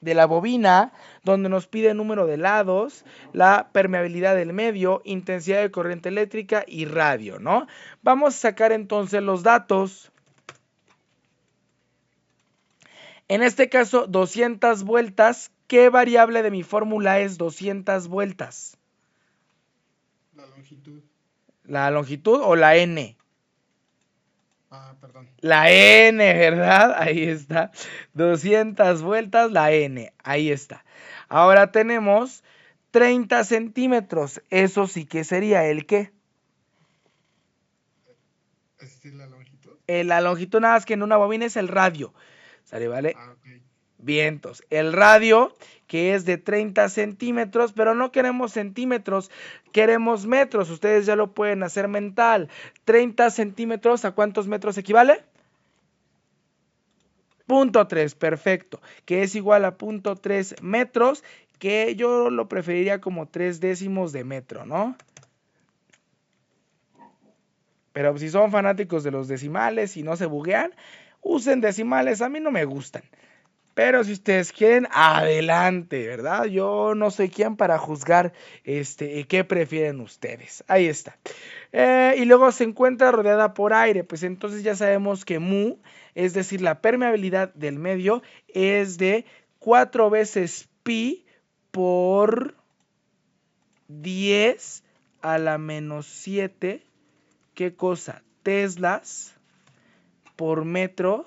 de la bobina, donde nos pide el número de lados, la permeabilidad del medio, intensidad de corriente eléctrica y radio, ¿no? Vamos a sacar entonces los datos. En este caso, 200 vueltas. ¿Qué variable de mi fórmula es 200 vueltas? La longitud. ¿La longitud o la n? Ah, perdón. La n, ¿verdad? Ahí está. 200 vueltas, la n. Ahí está. Ahora tenemos 30 centímetros. Eso sí que sería el qué. ¿Es decir, la longitud? La longitud nada más que en una bobina es el radio. ¿Sale, vale? Ah, ok. Vientos. El radio, que es de 30 centímetros, pero no queremos centímetros, queremos metros. Ustedes ya lo pueden hacer mental. 30 centímetros, ¿a cuántos metros equivale? 0.3, perfecto. Que es igual a 0.3 metros, que yo lo preferiría como 3 décimos de metro, ¿no? Pero si son fanáticos de los decimales y no se buguean, usen decimales, a mí no me gustan. Pero si ustedes quieren, adelante, ¿verdad? Yo no soy quien para juzgar qué prefieren ustedes. Ahí está. Y luego se encuentra rodeada por aire, pues entonces ya sabemos que mu, es decir, la permeabilidad del medio, es de 4 veces pi por 10 a la menos 7, ¿qué cosa? Teslas por metro,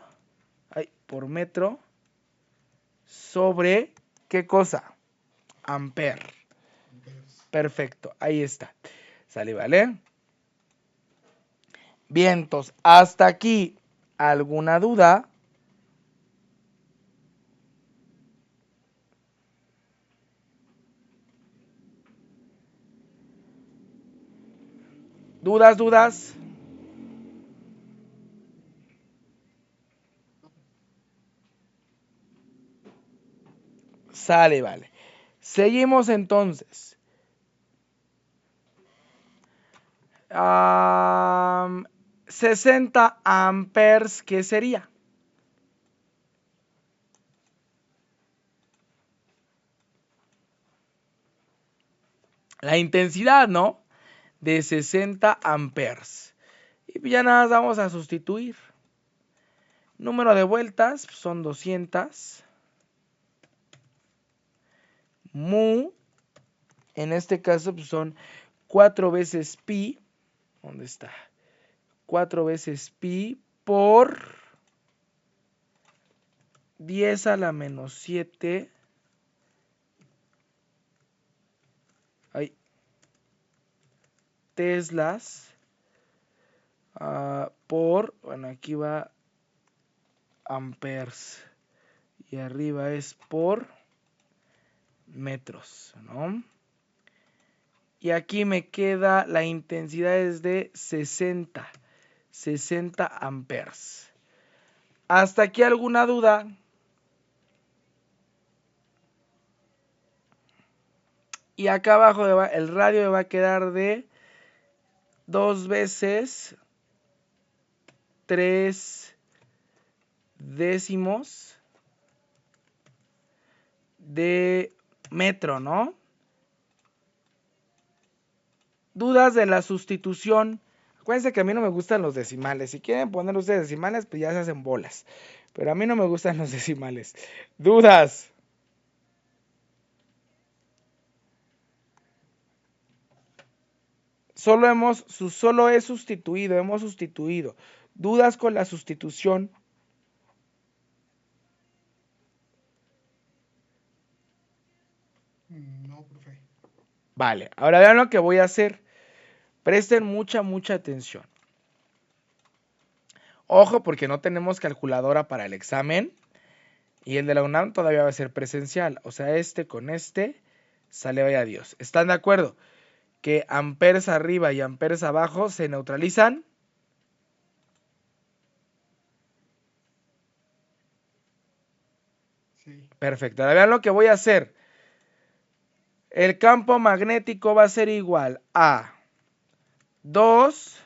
sobre, ¿qué cosa? Ampere. Amperes. Perfecto, ahí está. ¿Sale, vale? Vientos, hasta aquí, ¿alguna duda? ¿Dudas? Sale, vale. Seguimos entonces. 60 amperes, ¿qué sería? La intensidad, ¿no? De 60 amperes. Y ya nada más vamos a sustituir. Número de vueltas son 200. Mu, en este caso pues son 4 veces pi. ¿Dónde está? 4 veces pi por 10 a la menos 7. Hay teslas por, bueno, aquí va amperes y arriba es por metros, ¿no? Y aquí me queda la intensidad es de 60 amperes. ¿Hasta aquí alguna duda? Y acá abajo el radio me va a quedar de 2 veces 3 décimos de metro, ¿no? Dudas de la sustitución. Acuérdense que a mí no me gustan los decimales. Si quieren poner ustedes decimales, pues ya se hacen bolas. Pero a mí no me gustan los decimales. Dudas. Solo he sustituido, hemos sustituido. ¿Dudas con la sustitución? No, profe. Vale, ahora vean lo que voy a hacer. Presten mucha atención. Ojo, porque no tenemos calculadora para el examen. Y el de la UNAM todavía va a ser presencial. O sea, este con este sale vaya Dios. ¿Están de acuerdo? Que amperes arriba y amperes abajo se neutralizan. Sí. Perfecto. Ahora vean lo que voy a hacer. El campo magnético va a ser igual a 2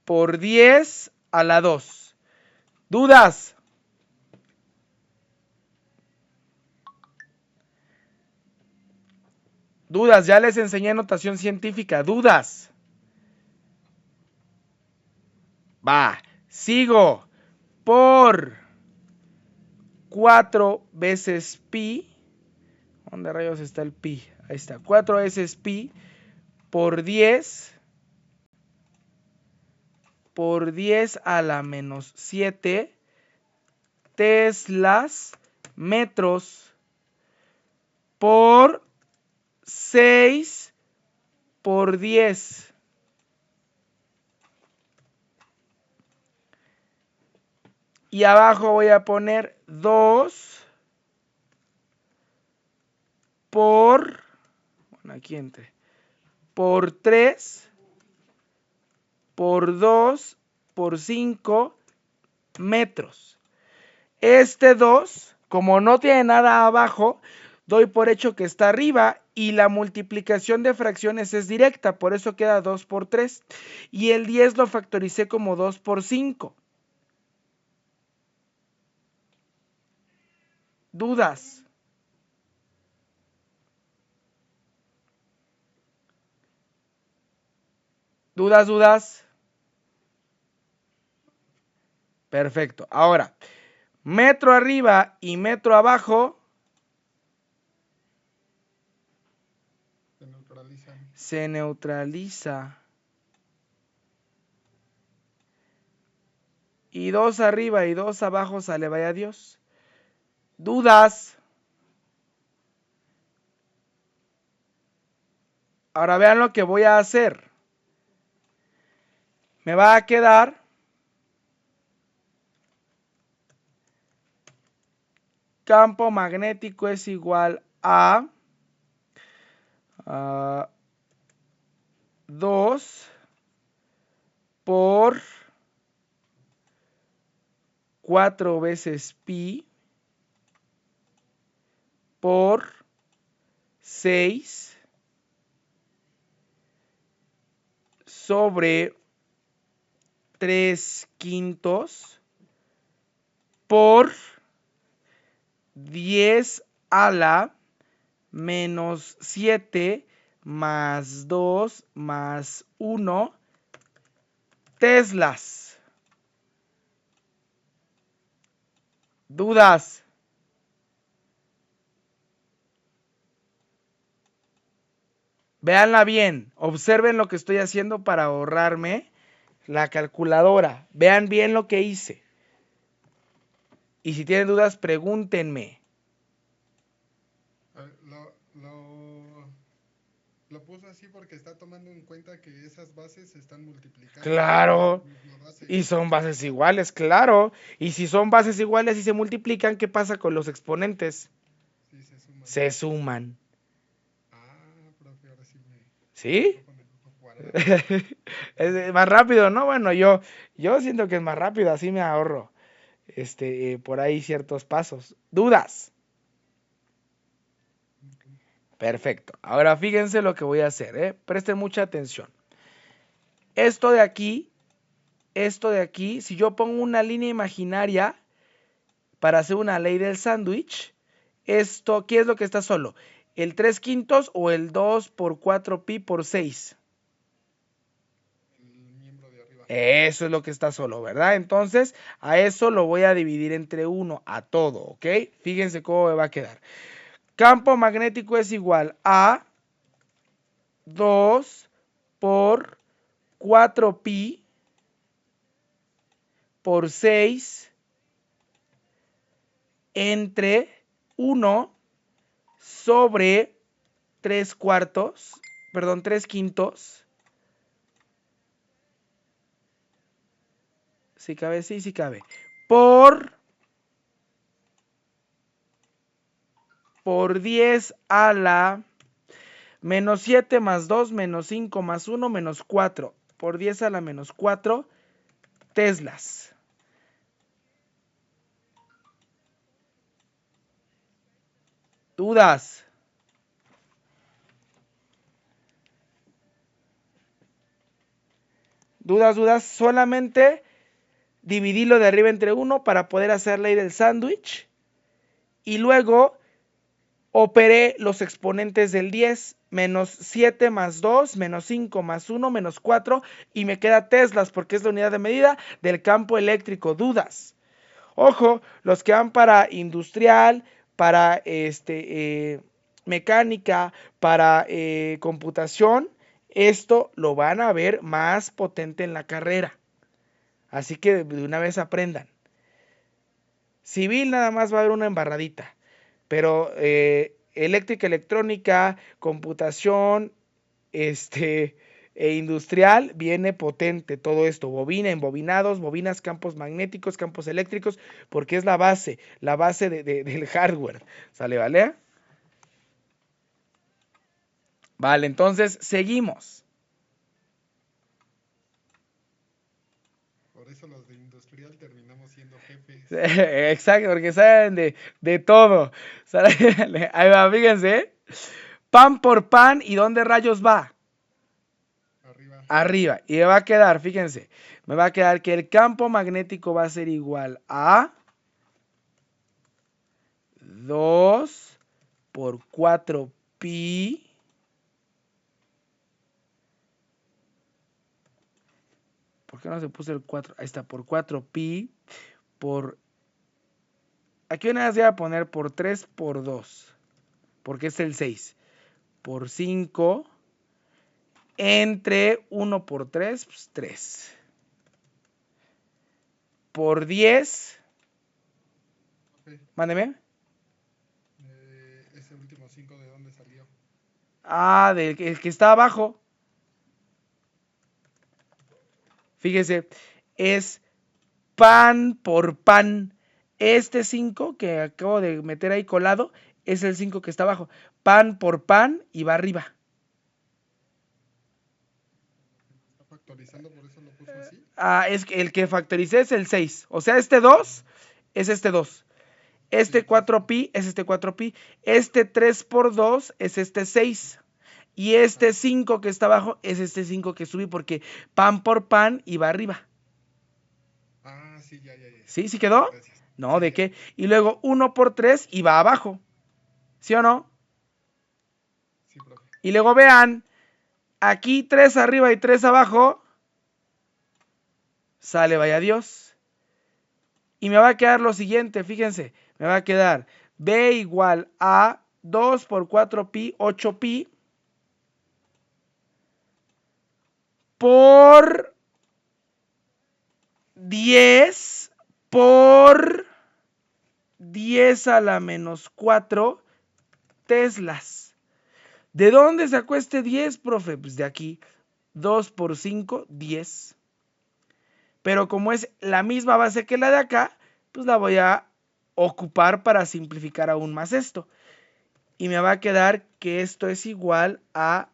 por 10 a la 2. ¿Dudas? Dudas, ya les enseñé notación científica. ¿Dudas? Va, sigo por 4 veces pi. ¿Dónde rayos está el pi? Ahí está, 4 veces pi por 10 a la menos 7 teslas metros por 6 por 10. Y abajo voy a poner 2 por, bueno, aquí entre, por 3 por 2 por 5 metros. Este 2, como no tiene nada abajo, doy por hecho que está arriba y la multiplicación de fracciones es directa, por eso queda 2 por 3. Y el 10 lo factoricé como 2 por 5. ¿Dudas? ¿Dudas? Perfecto. Ahora, metro arriba y metro abajo Se neutralizan. se neutraliza. Y 2 arriba y 2 abajo sale vaya Dios. ¿Dudas? Ahora vean lo que voy a hacer. Me va a quedar campo magnético es igual a 2 por 4 veces pi por 6 sobre 3/5 por 10 a la menos 7 más 2 más 1 teslas. ¿Dudas? Véanla bien, observen lo que estoy haciendo para ahorrarme la calculadora. Vean bien lo que hice. Y si tienen dudas, pregúntenme. Lo puso así porque está tomando en cuenta que esas bases se están multiplicando. Claro. La base. Y son bases iguales, claro. Y si son bases iguales y se multiplican, ¿qué pasa con los exponentes? Sí, se suman. Se suman. Profe, ahora sí me... ¿Sí? con el ojo cuadrado. Es más rápido, ¿no? Bueno, yo siento que es más rápido, así me ahorro por ahí ciertos pasos. ¿Dudas? Perfecto. Ahora fíjense lo que voy a hacer, ¿eh? Presten mucha atención. Esto de aquí, si yo pongo una línea imaginaria para hacer una ley del sándwich, esto, ¿qué es lo que está solo? ¿El 3/5 o el 2 por 4 pi por 6? El miembro de arriba. Eso es lo que está solo, ¿verdad? Entonces, a eso lo voy a dividir entre 1, a todo, ¿ok? Fíjense cómo me va a quedar. Campo magnético es igual a 2 por 4 pi por 6 entre 1 sobre 3/4, perdón, 3/5 Sí cabe, sí cabe. Por 10 a la menos 7 más 2 menos 5 más 1 menos 4. Por 10 a la menos 4 teslas. ¿Dudas? ¿Dudas? Solamente dividirlo de arriba entre 1 para poder hacer ley del sándwich. Y luego operé los exponentes del 10. Menos 7 más 2, menos 5 más 1, menos 4. Y me queda teslas porque es la unidad de medida del campo eléctrico. ¿Dudas? Ojo, los que van para industrial, para mecánica, para computación, esto lo van a ver más potente en la carrera. Así que de una vez aprendan. Civil nada más va a haber una embarradita, pero eléctrica, electrónica, computación, e industrial viene potente todo esto, bobina, embobinados, bobinas, campos magnéticos, campos eléctricos, porque es la base del hardware. ¿Sale, vale? Vale, entonces seguimos. Por eso los de industrial terminamos siendo jefes. Exacto, porque saben de todo. ¿Sale? Ahí va, fíjense. Pan por pan, ¿y dónde rayos va? Arriba. Y me va a quedar, fíjense, me va a quedar que el campo magnético va a ser igual a 2 por 4 pi ¿por qué no se puso el 4? Ahí está, por 4 pi por... Aquí una vez voy a poner por 3 por 2, porque es el 6, por 5, entre 1 por 3, pues 3. Por 10, Okay. Mándeme. Ese último 5, ¿de dónde salió? Del que está abajo. Fíjese, es pan por pan. Este 5 que acabo de meter ahí colado es el 5 que está abajo. Pan por pan y va arriba. ¿Está factorizando, por eso lo puso así? Es que el que factoricé es el 6. O sea, este 2 es este 2. Este Sí, 4 pi es este 4 pi. Este 3 por 2 es este 6. Y este 5 que está abajo es este 5 que subí porque pan por pan y va arriba. Sí, ya. ¿Sí? ¿Sí quedó? Gracias. No, Sí, ¿de ya. qué? Y luego 1 por 3 y va abajo. ¿Sí o no? Sí, profe. Y luego vean, aquí 3 arriba y 3 abajo. Sale, vaya Dios. Y me va a quedar lo siguiente, fíjense. Me va a quedar B igual a 2 por 4 pi, 8 pi. Por 10 por 10 a la menos 4 teslas. ¿De dónde sacó este 10, profe? Pues de aquí. 2 por 5, 10. Pero como es la misma base que la de acá, pues la voy a ocupar para simplificar aún más esto. Y me va a quedar que esto es igual a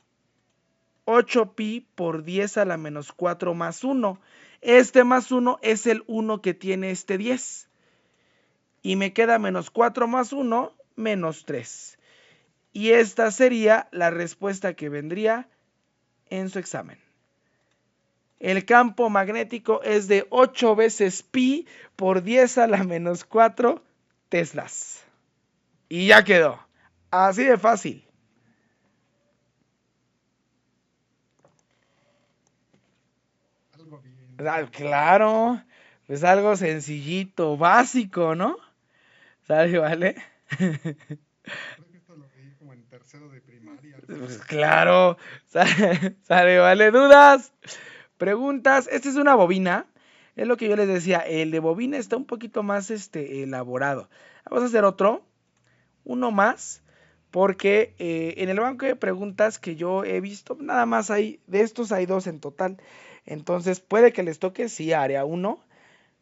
8 pi por 10 a la menos 4 más 1. Este más 1 es el 1 que tiene este 10. Y me queda menos 4 más 1, menos 3. Y esta sería la respuesta que vendría en su examen. El campo magnético es de 8 veces pi por 10 a la menos 4 teslas. Y ya quedó. Así de fácil. Algo bien. Claro, pues algo sencillito, básico, ¿no? ¿Sale, vale? Creo que esto lo veí como en tercero de primaria. Pues claro, sale, vale. ¿Dudas? Preguntas. Esta es una bobina. Es lo que yo les decía. El de bobina está un poquito más elaborado. Vamos a hacer otro. Uno más. Porque en el banco de preguntas que yo he visto, nada más hay, de estos hay 2 en total. Entonces puede que les toque, sí, área 1.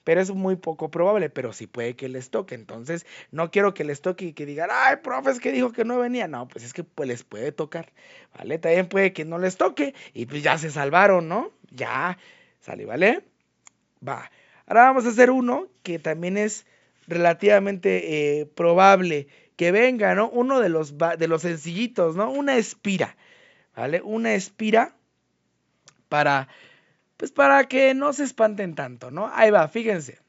pero es muy poco probable, pero sí puede que les toque. Entonces, no quiero que les toque y que digan, ay, profe, es que dijo que no venía. No, pues es que pues, les puede tocar, ¿vale? También puede que no les toque y pues ya se salvaron, ¿no? Ya, sale, ¿vale? Va. Ahora vamos a hacer uno que también es relativamente probable que venga, ¿no? Uno de los sencillitos, ¿no? Una espira, ¿vale? Una espira para, pues para que no se espanten tanto, ¿no? Ahí va, fíjense.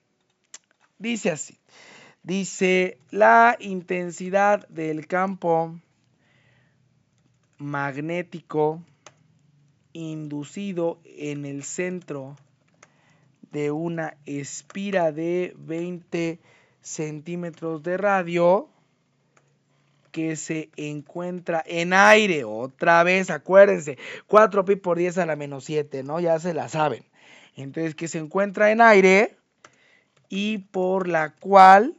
Dice así. Dice, la intensidad del campo magnético inducido en el centro de una espira de 20 centímetros de radio que se encuentra en aire. Otra vez, acuérdense, 4pi por 10 a la menos 7, ¿no? Ya se la saben. Entonces, que se encuentra en aire y por la cual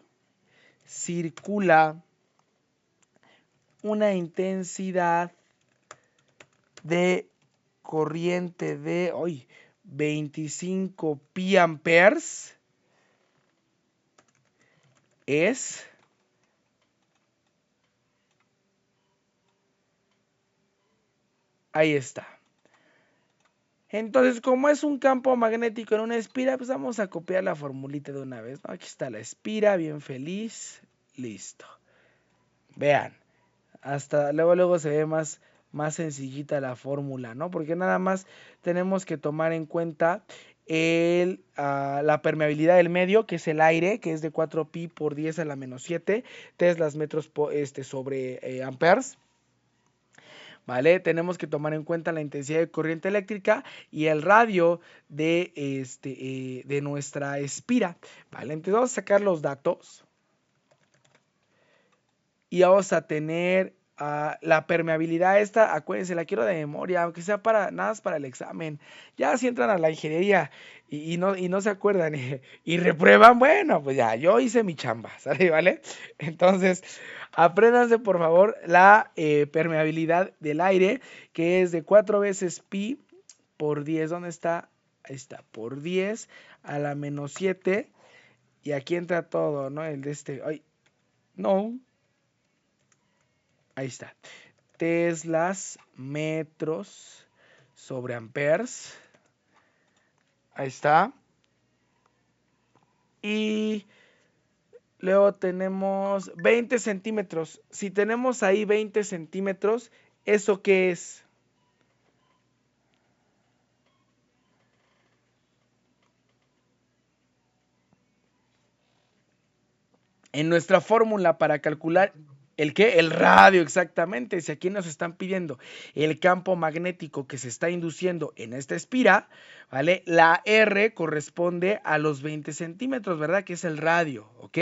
circula una intensidad de corriente de 25 pi amperes es ahí está. Entonces, como es un campo magnético en una espira, pues vamos a copiar la formulita de una vez, ¿no? Aquí está la espira, bien feliz, listo. Vean, hasta luego se ve más sencillita la fórmula, ¿no? Porque nada más tenemos que tomar en cuenta la permeabilidad del medio, que es el aire, que es de 4pi por 10 a la menos 7 teslas metros sobre amperes. ¿Vale? Tenemos que tomar en cuenta la intensidad de corriente eléctrica y el radio de nuestra espira, ¿vale? Entonces vamos a sacar los datos y vamos a tener la permeabilidad esta, acuérdense, la quiero de memoria, aunque sea nada más para el examen. Ya si entran a la ingeniería y no se acuerdan y reprueban, bueno, pues ya, yo hice mi chamba, ¿sale? ¿Vale? Entonces, apréndanse por favor la permeabilidad del aire, que es de 4 veces pi por 10, ¿dónde está? Ahí está, por 10 a la menos 7, y aquí entra todo, ¿no? El de no, ahí está. Teslas metros sobre amperes. Ahí está. Y luego tenemos 20 centímetros. Si tenemos ahí 20 centímetros, ¿eso qué es? En nuestra fórmula para calcular ¿el qué? El radio, exactamente. Si aquí nos están pidiendo el campo magnético que se está induciendo en esta espira, ¿vale? La R corresponde a los 20 centímetros, ¿verdad? Que es el radio, ¿ok?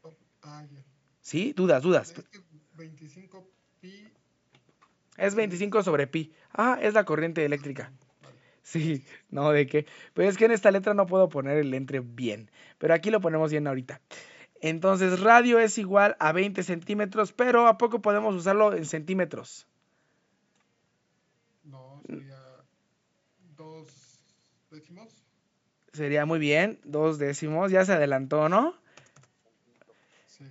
Ya. ¿Sí? Dudas. Es que 25 pi. Es 25 sobre pi. Es la corriente eléctrica. Vale. Sí, no, ¿de qué? Pues es que en esta letra no puedo poner el entre bien, pero aquí lo ponemos bien ahorita. Entonces, radio es igual a 20 centímetros, pero ¿a poco podemos usarlo en centímetros? No, sería 2 décimos. Sería muy bien, 2 décimos, ya se adelantó, ¿no? Sí.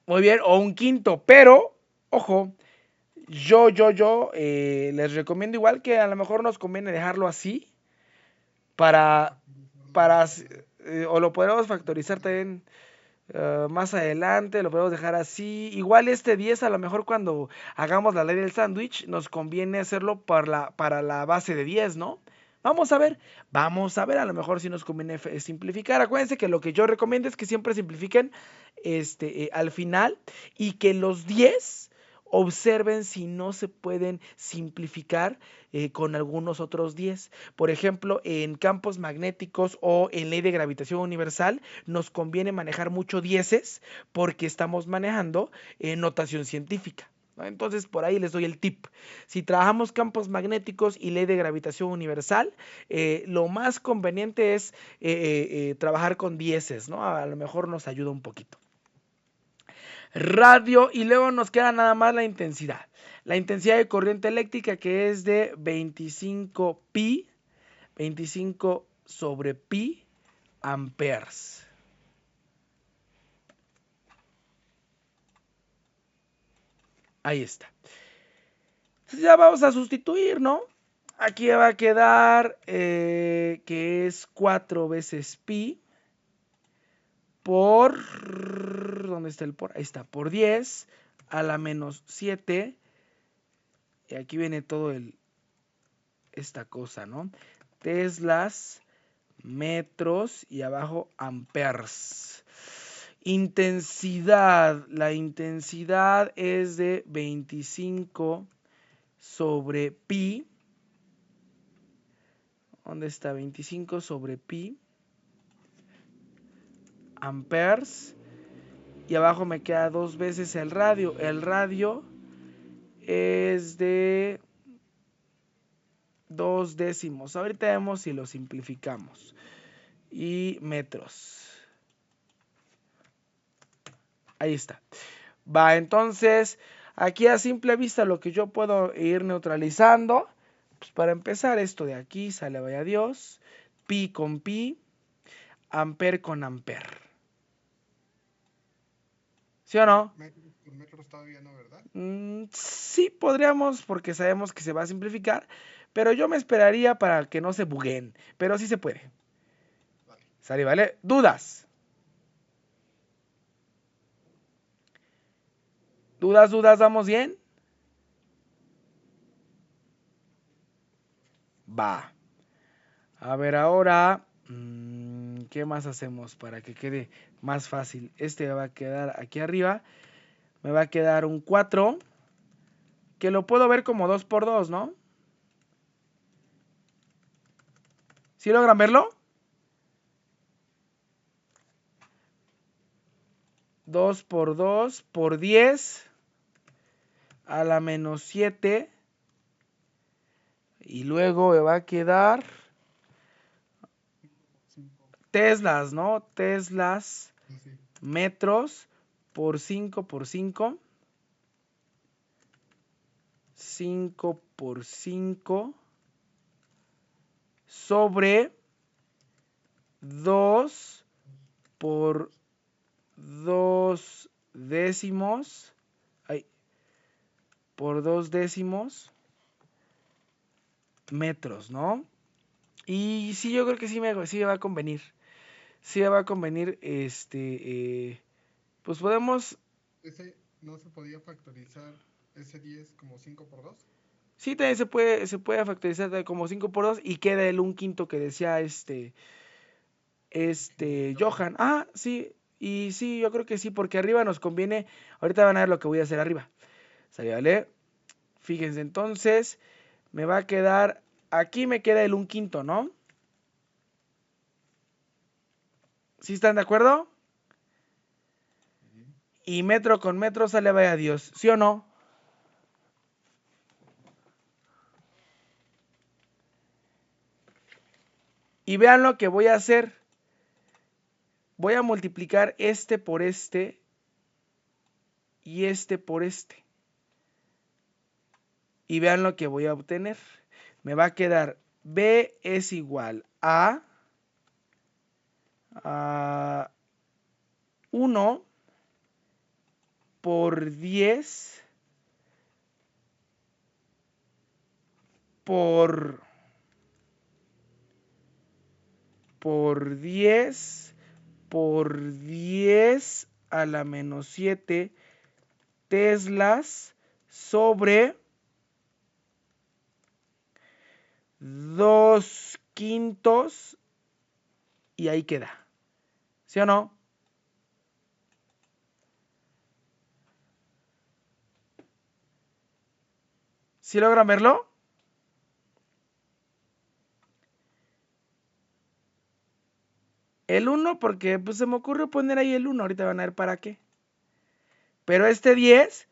Muy bien, o un quinto, pero, ojo, yo les recomiendo igual que a lo mejor nos conviene dejarlo así para o lo podemos factorizar también más adelante, lo podemos dejar así. Igual este 10 a lo mejor cuando hagamos la ley del sándwich nos conviene hacerlo para la base de 10, ¿no? Vamos a ver, a lo mejor si nos conviene simplificar. Acuérdense que lo que yo recomiendo es que siempre simplifiquen al final y que los 10 observen si no se pueden simplificar con algunos otros 10. Por ejemplo, en campos magnéticos o en ley de gravitación universal nos conviene manejar mucho dieces porque estamos manejando notación científica. Entonces, por ahí les doy el tip. Si trabajamos campos magnéticos y ley de gravitación universal, lo más conveniente es trabajar con dieces, ¿no? A lo mejor nos ayuda un poquito. Radio, y luego nos queda nada más la intensidad. La intensidad de corriente eléctrica, que es de 25 pi, 25 sobre pi amperes. Ahí está. Entonces ya vamos a sustituir, ¿no? Aquí va a quedar que es 4 veces pi por... ¿Dónde está el por? Ahí está, por 10 a la menos 7. Y aquí viene todo esta cosa, ¿no? Teslas, metros y abajo amperes. Intensidad. La intensidad es de 25 sobre pi. ¿Dónde está? 25 sobre pi amperes. Y abajo me queda 2 veces el radio. El radio es de 2 décimos. Ahorita vemos si lo simplificamos. Y metros. Ahí está. Va, entonces, aquí a simple vista lo que yo puedo ir neutralizando. Pues para empezar, esto de aquí sale, vaya Dios. Pi con pi. Amper con amper. ¿Sí o no? Metros por metros todavía no, ¿verdad? Sí, podríamos, porque sabemos que se va a simplificar. Pero yo me esperaría para que no se bugueen. Pero sí se puede. Vale. ¿Sale, vale? ¿Dudas? ¿Dudas? ¿Vamos bien? Va. A ver, ahora, ¿qué más hacemos para que quede más fácil? Este va a quedar aquí arriba. Me va a quedar un 4, que lo puedo ver como 2 por 2, ¿no? ¿Sí logran verlo? 2 por 2 por 10 a la menos 7. Y luego me va a quedar teslas, ¿no? Teslas, Así. metros por 5 por 5. 5 por 5 sobre 2 por 2 décimos. Ay, por 2 décimos metros, ¿no? Y sí, yo creo que sí me va a convenir. Sí me va a convenir, pues podemos... Ese no se podía factorizar ese 10 como 5 por 2. Sí, también se puede factorizar como 5 por 2 y queda el 1/5 que decía Johan. Ah, sí, y sí, yo creo que sí, porque arriba nos conviene. Ahorita van a ver lo que voy a hacer arriba. ¿Sale, vale? Fíjense, entonces me va a quedar, aquí me queda el 1/5, ¿no? ¿Sí están de acuerdo? Y metro con metro sale, vaya Dios, ¿sí o no? Y vean lo que voy a hacer. Voy a multiplicar este por este y este por este. Y vean lo que voy a obtener. Me va a quedar B es igual a 1 por 10 por 10 por 10 a la menos 7 teslas sobre 2/5 y ahí queda. ¿Sí o no? ¿Sí logran verlo? El 1 porque pues se me ocurrió poner ahí el 1, ahorita van a ver para qué. Pero este 10,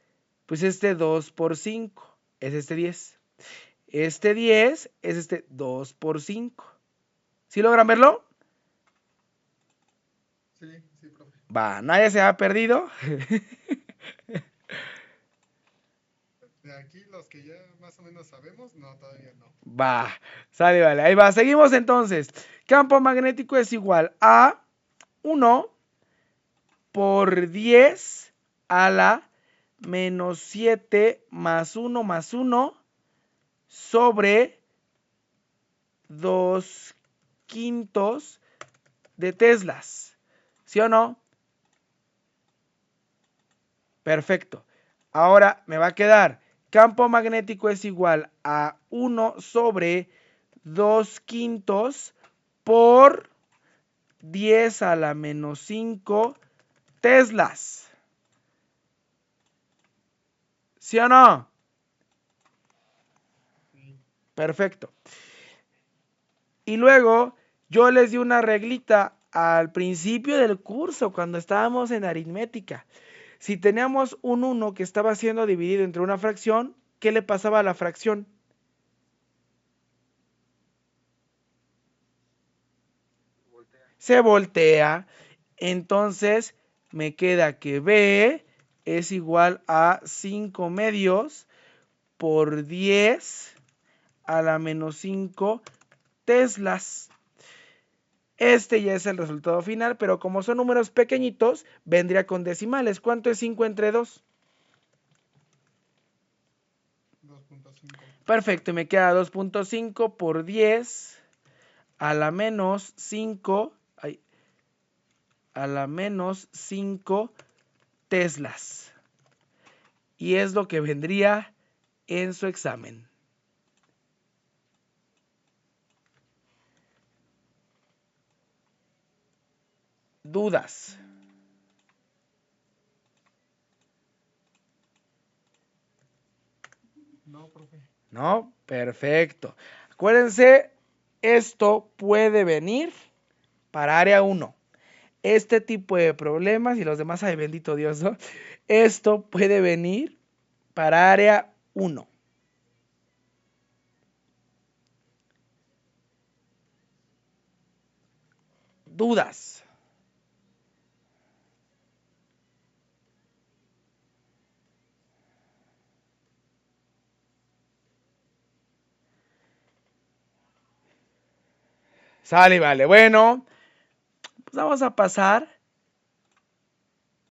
pues este 2 por 5 es este 10. Este 10 es este 2 por 5. ¿Sí logran verlo? Sí, profe. Va, nadie se ha perdido. De aquí los que ya más o menos sabemos, no, todavía no. Va, sale, vale, ahí va. Seguimos entonces. Campo magnético es igual a 1 por 10 a la menos 7 más 1 más 1 sobre 2/5 de teslas. ¿Sí o no? Perfecto. Ahora me va a quedar campo magnético es igual a 1 sobre 2/5 por 10 a la menos 5 teslas. ¿Sí o no? Sí. Perfecto. Y luego yo les di una reglita al principio del curso cuando estábamos en aritmética. Si teníamos un 1 que estaba siendo dividido entre una fracción, ¿qué le pasaba a la fracción? Se voltea. Entonces me queda que B es igual a 5 medios por 10 a la menos 5 teslas. Este ya es el resultado final, pero como son números pequeñitos, vendría con decimales. ¿Cuánto es 5 entre 2? 2.5. Perfecto, y me queda 2.5 por 10 a la menos 5, a la menos 5 teslas. Y es lo que vendría en su examen. ¿Dudas? No, profe. ¿No? Perfecto. Acuérdense, esto puede venir para área 1. Este tipo de problemas y los demás, ay bendito Dios, ¿no? Esto puede venir para área 1. ¿Dudas? Sale, vale. Bueno, pues vamos a pasar